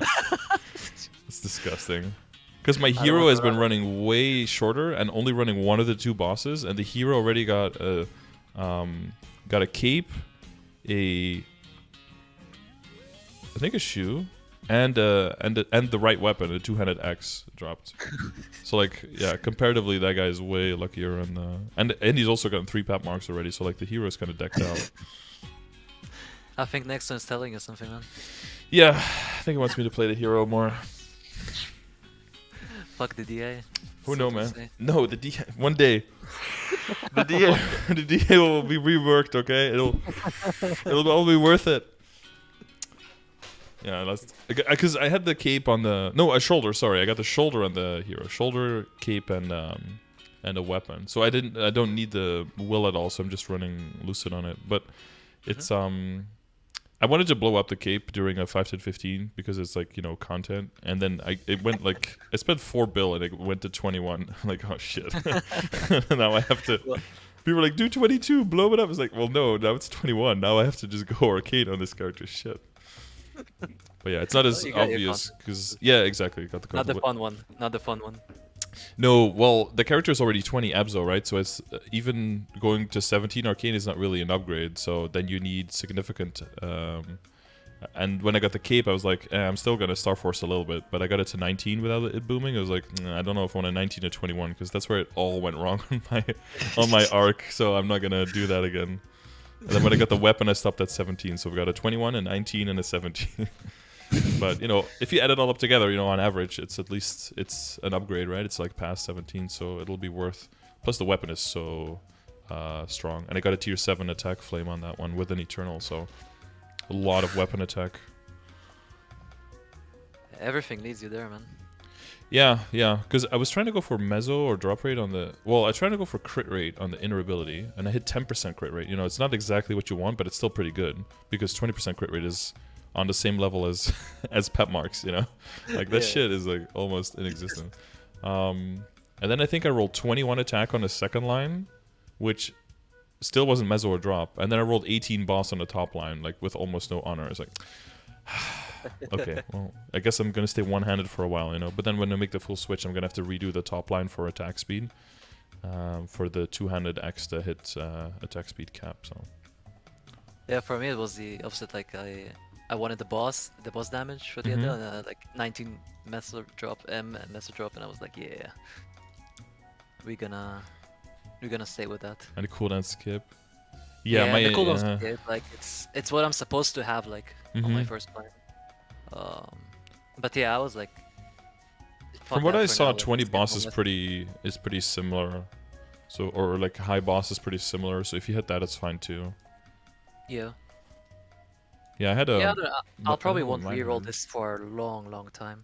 It's disgusting. Because my hero has been running way shorter and only running 1 of the 2 bosses, and the hero already got a cape, I think a shoe, and the right weapon, a 2-handed axe dropped. So like, yeah, comparatively that guy is way luckier, and he's also gotten 3 pap marks already. So like the hero is kind of decked out. I think Nexon is telling us something, man. Yeah, I think he wants me to play the hero more. Fuck the DA. Who knows, man? No, the DA. One day, the DA will be reworked. Okay, it'll all be worth it. Yeah, that's because I had the cape on a shoulder. Sorry, I got the shoulder on the hero. Shoulder, cape, and a weapon. So I don't need the will at all. So I'm just running Lucid on it. But it's I wanted to blow up the cape during a 5-10-15 because it's like, you know, content, and then it went like I spent 4 bill and it went to 21. I'm like, oh shit! Now I have to. People were like, do 22, blow it up. It's like, well, no, now it's 21. Now I have to just go arcade on this character. Shit. But yeah, it's not as obvious because exactly. Got the not the fun one. Not the fun one. No, well, the character is already 20 Abzo, right? So it's even going to 17 Arcane is not really an upgrade. So then you need significant. And when I got the cape, I was like, I'm still gonna Starforce a little bit, but I got it to 19 without it booming. I was like, I don't know if I want a 19 to 21 because that's where it all went wrong on my arc. So I'm not gonna do that again. And then when I got the weapon, I stopped at 17. So we got a 21, a 19, and a 17. But, you know, if you add it all up together, you know, on average, it's an upgrade, right? It's like past 17, so it'll be worth. Plus, the weapon is so strong. And I got a tier 7 attack flame on that one with an Eternal, so a lot of weapon attack. Everything needs you there, man. Yeah, because I was trying to go for Mezzo or drop rate on the... Well, I tried to go for crit rate on the inner ability, and I hit 10% crit rate. You know, it's not exactly what you want, but it's still pretty good, because 20% crit rate is on the same level as pep marks, you know? Like, that shit is, like, almost inexistent. And then I think I rolled 21 attack on the second line, which still wasn't Mezzo or drop. And then I rolled 18 boss on the top line, like, with almost no honor. It's like... Okay, well, I guess I'm gonna stay one-handed for a while, you know. But then when I make the full switch, I'm gonna have to redo the top line for attack speed, for the 2-handed X to hit attack speed cap. So yeah, for me it was the opposite. Like I wanted the boss damage for the Adele, and like 19 Messer drop, Messer drop, and I was like, yeah, we're gonna stay with that. And a cooldown skip. Yeah, my the cooldown skip, like it's what I'm supposed to have, like on my first plan. But yeah, I was like, from what I saw, 20 boss is pretty similar. So, or like high boss is pretty similar. So if you hit that, it's fine too. Yeah. Yeah, I had a. Yeah, I'll probably won't reroll this for a long time.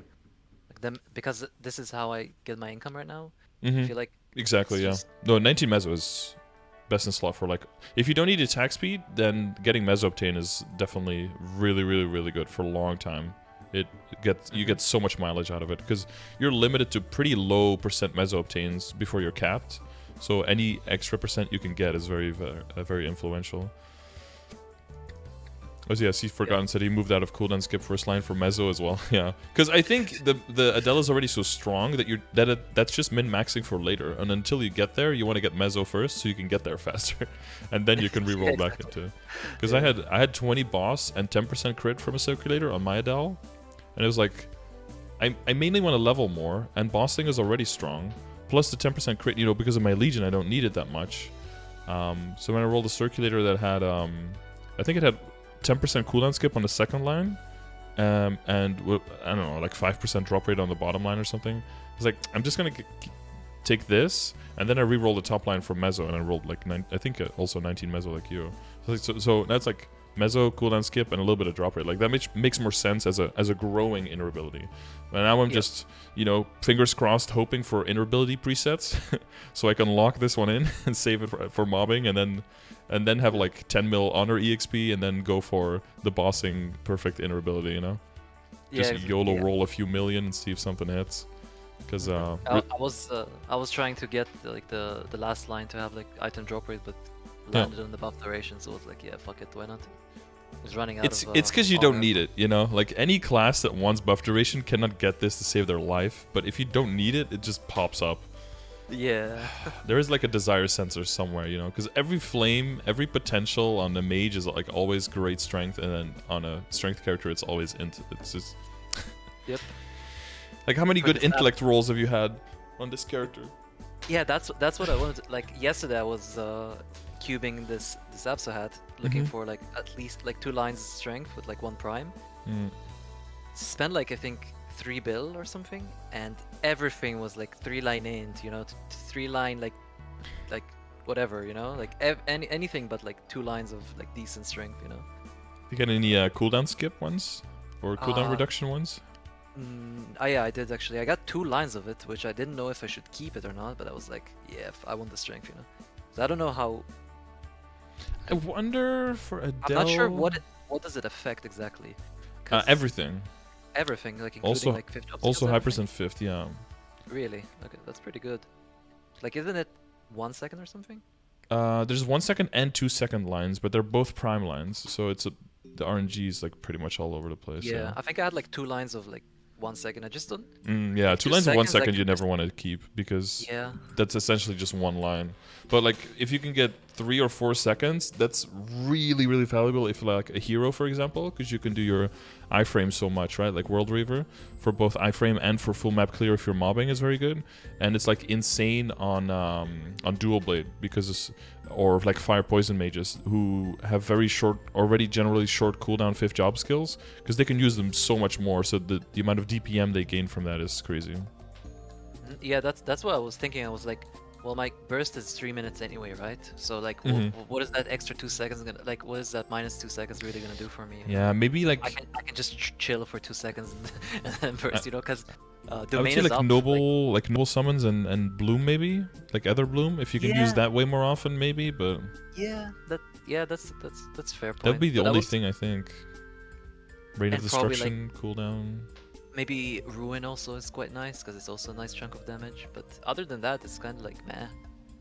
Like them, because this is how I get my income right now. I feel like exactly, yeah. No, 19 Mezzo is best in slot for like. If you don't need attack speed, then getting Mezzo obtain is definitely really good for a long time. You get so much mileage out of it because you're limited to pretty low % Mezzo obtains before you're capped. So any extra % you can get is very influential. Oh yeah, see, Forgotten said he moved out of cooldown skip first line for Mezzo as well. Yeah, because I think the Adele is already so strong that that's just min-maxing for later. And until you get there, you want to get Mezzo first so you can get there faster, and then you can reroll back into. Because I had 20 boss and 10% crit from a circulator on my Adele, and it was like, I mainly want to level more, and bossing is already strong. Plus the 10% crit, you know, because of my Legion, I don't need it that much. So when I rolled a circulator that had, I think it had 10% cooldown skip on the second line, and I don't know, like 5% drop rate on the bottom line or something. I was like, I'm just gonna take this, and then I re-rolled the top line for Mezzo, and I rolled like I think also 19 Mezzo like you. So that's like Mezzo, cooldown skip, and a little bit of drop rate. Like that makes more sense as a growing inner ability. And now I'm just, you know, fingers crossed, hoping for inner ability presets, so I can lock this one in and save it for mobbing, and then have like 10 mil honor exp, and then go for the bossing perfect inner ability. You know, just YOLO roll a few million and see if something hits. Because I was trying to get like the last line to have like item drop rate, but landed on the buff duration, so it was like, yeah, fuck it, why not? I was running out of it's because you don't need it, you know? Like, any class that wants buff duration cannot get this to save their life, but if you don't need it, it just pops up. Yeah. There is like a desire sensor somewhere, you know? Because every flame, every potential on the mage is like always great strength, and then on a strength character, it's always int. It's just... Yep. Like, how many good intellect rolls have you had on this character? Yeah, that's what I wanted. Like, yesterday I was cubing this Abso hat, looking for like at least like 2 lines of strength with like 1 prime. Spent like, I think 3 bill or something, and everything was like 3 line int, you know, 3 line like whatever, you know, like anything but like 2 lines of like decent strength, you know. You got any cooldown skip ones or cooldown reduction ones? Yeah, I did actually. I got 2 lines of it, which I didn't know if I should keep it or not, but I was like, yeah, I want the strength, you know. So I don't know how. I wonder for Adele. I'm not sure what does it affect exactly. Everything. Everything, like including Also, like 50 also hypers and 5th, yeah. Really? Okay, that's pretty good. Like, isn't it 1 second or something? There's 1 second and 2 second lines, but they're both prime lines, so it's the RNG is like pretty much all over the place. Yeah, I think I had like 2 lines of like 1 second. I just don't. Yeah, like 2 lines of 1 second like, you never want to keep, because yeah, that's essentially just 1 line. But like, if you can get 3 or 4 seconds, that's really, really valuable if like a hero, for example, because you can do your iframe so much, right? Like World Reaver for both iframe and for full map clear if you're mobbing is very good, and it's like insane on dual blade, because it's, or like fire poison mages who have very short, already generally short cooldown 5th job skills, because they can use them so much more. So the amount of DPM they gain from that is crazy. Yeah, that's what I was thinking. I was like, well, my burst is 3 minutes anyway, right? So like, what is that extra 2 seconds gonna, like, what is that minus 2 seconds really gonna do for me? Yeah, maybe like I can just chill for 2 seconds and then burst, you know, because I would domain say is like up, noble summons and bloom, maybe like Ether Bloom, if you can use that way more often, maybe. But that's fair point. That'd be the But only thing, I think. Rain of and probably, Destruction cooldown. Maybe Ruin also is quite nice, because it's also a nice chunk of damage. But other than that, it's kind of like meh.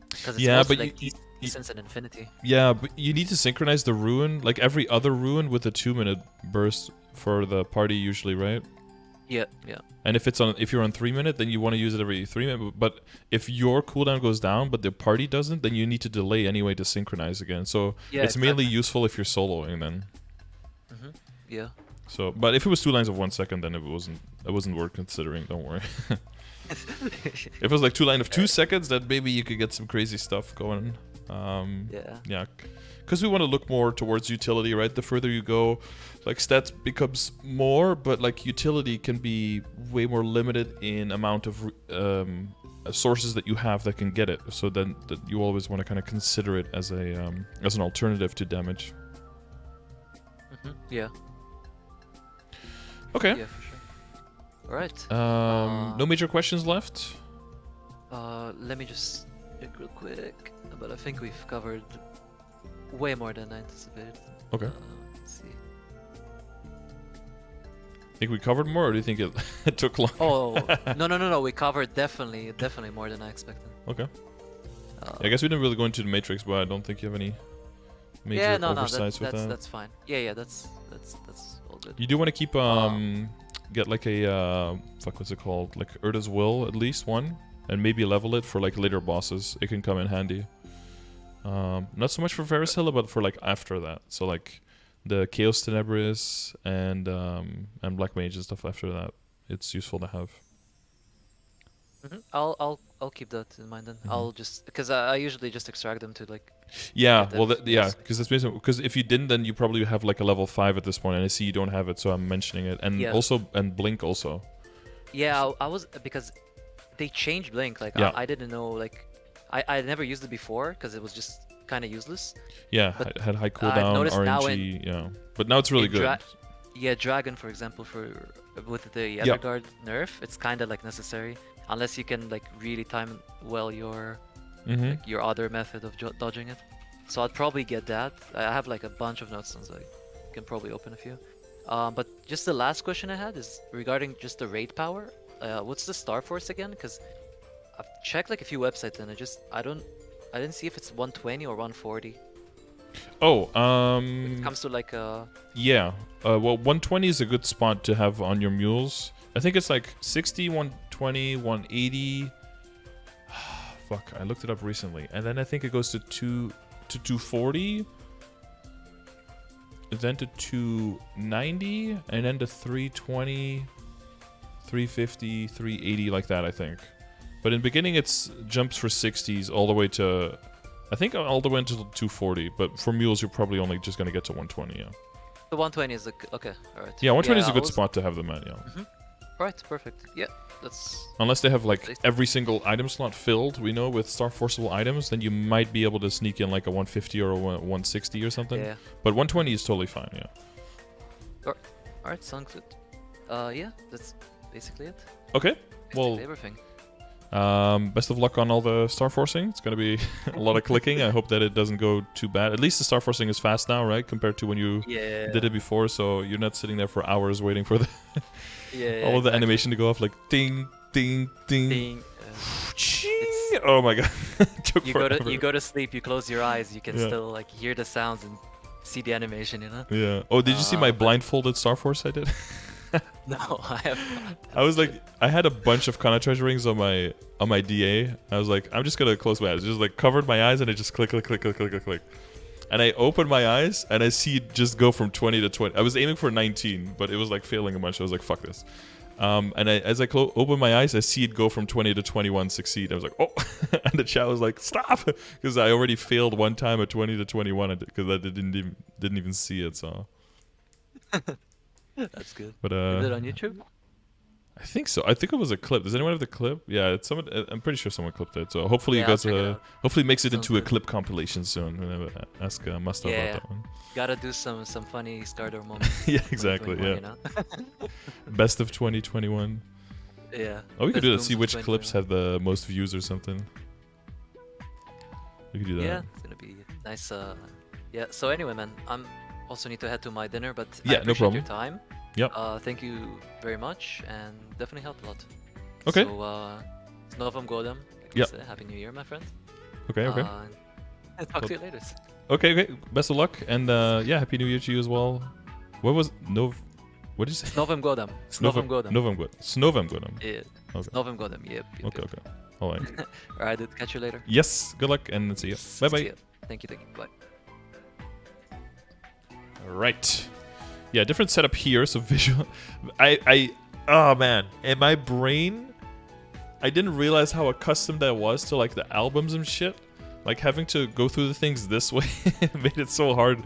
Because it's mostly like Essence and Infinity. Yeah, but you need to synchronize the Ruin, like every other Ruin, with a 2-minute burst for the party usually, right? Yeah. And if you're on 3 minute, then you want to use it every 3 minutes. But if your cooldown goes down, but the party doesn't, then you need to delay anyway to synchronize again. So it's mainly useful if you're soloing then. Yeah. So, but if it was 2 lines of 1 second, then it wasn't worth considering. Don't worry. If it was like 2 lines of 2 seconds, then maybe you could get some crazy stuff going. Yeah. Because we want to look more towards utility, right? The further you go, like stats becomes more, but like utility can be way more limited in amount of sources that you have that can get it. So then you always want to kind of consider it as an alternative to damage. Yeah. Okay. Yeah, for sure. All right. No major questions left. Let me just check real quick. But I think we've covered way more than I anticipated. Okay. Let's see. Think we covered more, or do you think it took long? Oh no! We covered definitely more than I expected. Okay. I guess we didn't really go into the Matrix, but I don't think you have any major oversights with that. That's fine. Yeah, that's all good. You do want to keep get like a what's it called, like Urda's Will, at least one, and maybe level it for like later bosses. It can come in handy. Not so much for Varusilla, but for like after that. So like the Chaos Tenebris and Black Mage and stuff after that. It's useful to have. I'll keep that in mind then. I'll just, because I usually just extract them to like. Yeah, well, because that's basically, because if you didn't, then you probably have like a level 5 at this point, and I see you don't have it, so I'm mentioning it, and and Blink also. Yeah, I was, because they changed Blink. Like I didn't know, like I never used it before because it was just kind of useless. Yeah, But had high I've cooldown, noticed now RNG, yeah. But now it's really good. Yeah, Dragon, for example, with the Yep. Everguard nerf, it's kind of like necessary unless you can like really time well your like, your other method of dodging it. So I'd probably get that. I have like a bunch of notes, so I can probably open a few. But just the last question I had is regarding just the raid power. What's the Starforce again? Because I've checked like a few websites and I didn't see if it's 120 or 140. Oh, When it comes to like yeah. Well, 120 is a good spot to have on your mules. I think it's like 60, 120, 180. Fuck, I looked it up recently. And then I think it goes to 240. Then to 290. And then to 320, 350, 380, like that, I think. But in the beginning, it's jumps for 60s all the way to... I think all the way until 240, but for mules, you're probably only just going to get to 120, yeah. The 120 is okay, alright. Yeah, 120 is a good spot to have them at, yeah. Right, perfect. Yeah, that's... Unless they have, like, every single item slot filled, we know, with Starforceable items, then you might be able to sneak in, like, a 150 or a 160 or something. Yeah. But 120 is totally fine, yeah. Alright, sounds good. Yeah, that's basically it. Okay, basically well... everything. Best of luck on all the Starforcing. It's going to be a lot of clicking. I hope that it doesn't go too bad. At least the Starforcing is fast now, right? Compared to when you did it before, so you're not sitting there for hours waiting for the all of the animation to go off, like ding, ding, ding. Ding. Oh my god. You go to sleep, you close your eyes, you can still like hear the sounds and see the animation, you know? Yeah. Oh, did you see my blindfolded Starforce I did? No, I have not. I was like, I had a bunch of Kana treasure rings on my DA. I was like, I'm just gonna close my eyes. Just like covered my eyes and I just click, click, click, click, click, click, click. And I open my eyes and I see it just go from 20 to 20. I was aiming for 19, but it was like failing a bunch. I was like, fuck this. And as I open my eyes, I see it go from 20 to 21, succeed. I was like, oh, and the chat was like, stop, because I already failed one time at 20 to 21 because I didn't even see it. So. That's good. But is it on YouTube? I think so. I think it was a clip. Does anyone have the clip? Yeah, it's someone. I'm pretty sure someone clipped it. So hopefully you guys, hopefully it makes it into a clip compilation soon. We'll ask Musta about that one. Gotta do some funny Scardor moments. Yeah, exactly. Yeah. You know? Best of 2021. Yeah. Oh, we could do it. See which clips have the most views or something. We could do that. Yeah, it's gonna be nice. Yeah. So anyway, man, I'm also need to head to my dinner, but yeah, I appreciate no problem. your time. Yep. Thank you very much, and definitely helped a lot. Okay. So, s Novam Godam. Yep. Happy New Year, my friend. Okay. Okay. Talk to you later. Okay. Okay. Best of luck, and yeah, Happy New Year to you as well. What was What did you say? Novam Godam. Novam Godam. Novam Godam. Snovam Godam. Yeah. Okay. Novam Godam. Yep. Okay. Okay. All right. All right. Dude, catch you later. Yes. Good luck, and see you. Bye bye. Thank you. Thank you. Bye. All right. Yeah, different setup here, so visual. Oh man, in my brain, I didn't realize how accustomed I was to like the albums and shit. Like having to go through the things this way made it so hard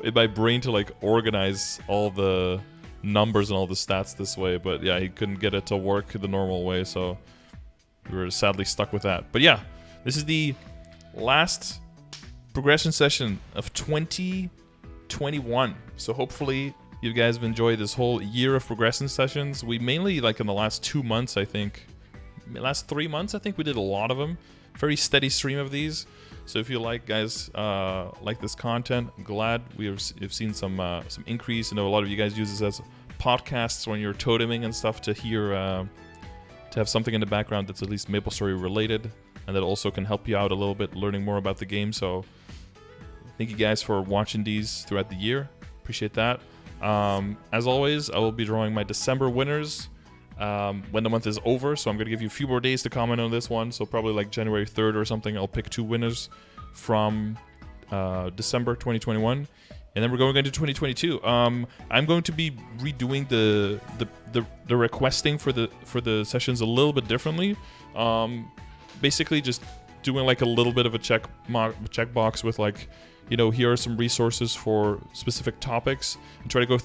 in my brain to like organize all the numbers and all the stats this way. But yeah, he couldn't get it to work the normal way, so we were sadly stuck with that. But yeah, this is the last progression session of 2021. So hopefully you guys have enjoyed this whole year of progression sessions. We mainly, like in the last 2 months, I think, last 3 months, I think we did a lot of them. Very steady stream of these. So if you like, guys, like this content, I'm glad we've seen some increase. I know a lot of you guys use this as podcasts when you're toteming and stuff to hear, to have something in the background that's at least MapleStory related, and that also can help you out a little bit learning more about the game. So thank you guys for watching these throughout the year. Appreciate that. As always, I will be drawing my December winners when the month is over, so I'm going to give you a few more days to comment on this one, so probably like January 3rd or something, I'll pick 2 winners from December 2021, and then we're going into 2022. I'm going to be redoing the requesting for the sessions a little bit differently. Basically just doing like a little bit of a checkbox with like, you know, here are some resources for specific topics, and try to go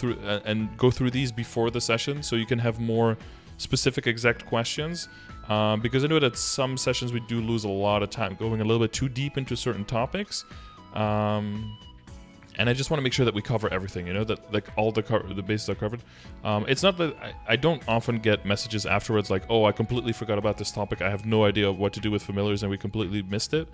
through these before the session so you can have more specific exact questions, because I know that some sessions we do lose a lot of time going a little bit too deep into certain topics, And I just want to make sure that we cover everything, you know, that like all the bases are covered. It's not that I don't often get messages afterwards like, oh, I completely forgot about this topic. I have no idea what to do with familiars and we completely missed it.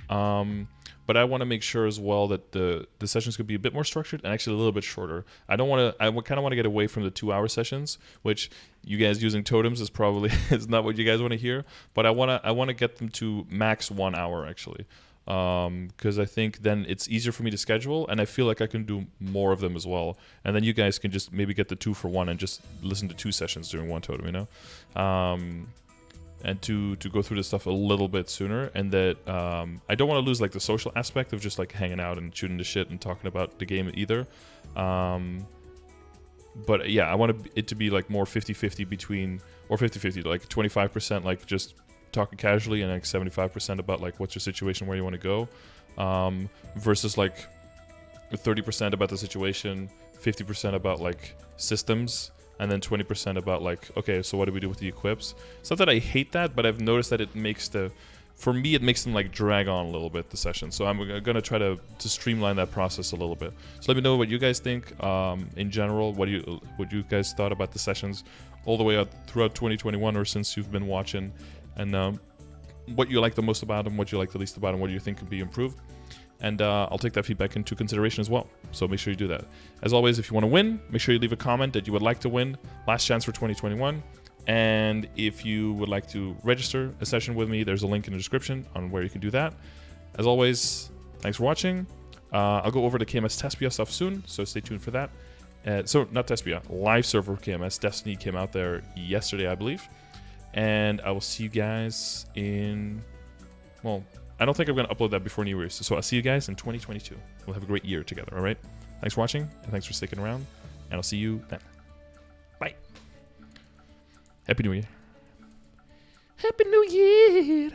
But I want to make sure as well that the sessions could be a bit more structured and actually a little bit shorter. I kind of want to get away from the 2-hour sessions, which you guys using totems is probably is not what you guys want to hear. But I want to get them to max 1 hour actually. Because I think then it's easier for me to schedule, and I feel like I can do more of them as well. And then you guys can just maybe get the 2-for-1 and just listen to 2 sessions during one totem, you know? And to go through this stuff a little bit sooner, and that I don't want to lose like the social aspect of just like hanging out and shooting the shit and talking about the game either. But yeah, I want it to be like more 50-50 between, or 50-50, like 25% like just talking casually and like 75% about like what's your situation, where you want to go, versus like 30% about the situation, 50% about like systems, and then 20% about like, okay, so what do we do with the equips? It's not that I hate that, but I've noticed that it makes for me it makes them like drag on a little bit the session. So I'm gonna try to streamline that process a little bit. So let me know what you guys think in general. What you guys thought about the sessions all the way out throughout 2021 or since you've been watching. And what you like the most about them, what you like the least about them, what do you think could be improved. And I'll take that feedback into consideration as well. So make sure you do that. As always, if you want to win, make sure you leave a comment that you would like to win. Last chance for 2021. And if you would like to register a session with me, there's a link in the description on where you can do that. As always, thanks for watching. I'll go over the KMS Tespia stuff soon, so stay tuned for that. So not Tespia, live server KMS. Destiny came out there yesterday, I believe. And I will see you guys in, well, I don't think I'm going to upload that before New Year's. So I'll see you guys in 2022. We'll have a great year together, all right? Thanks for watching, and thanks for sticking around. And I'll see you then. Bye. Happy New Year. Happy New Year.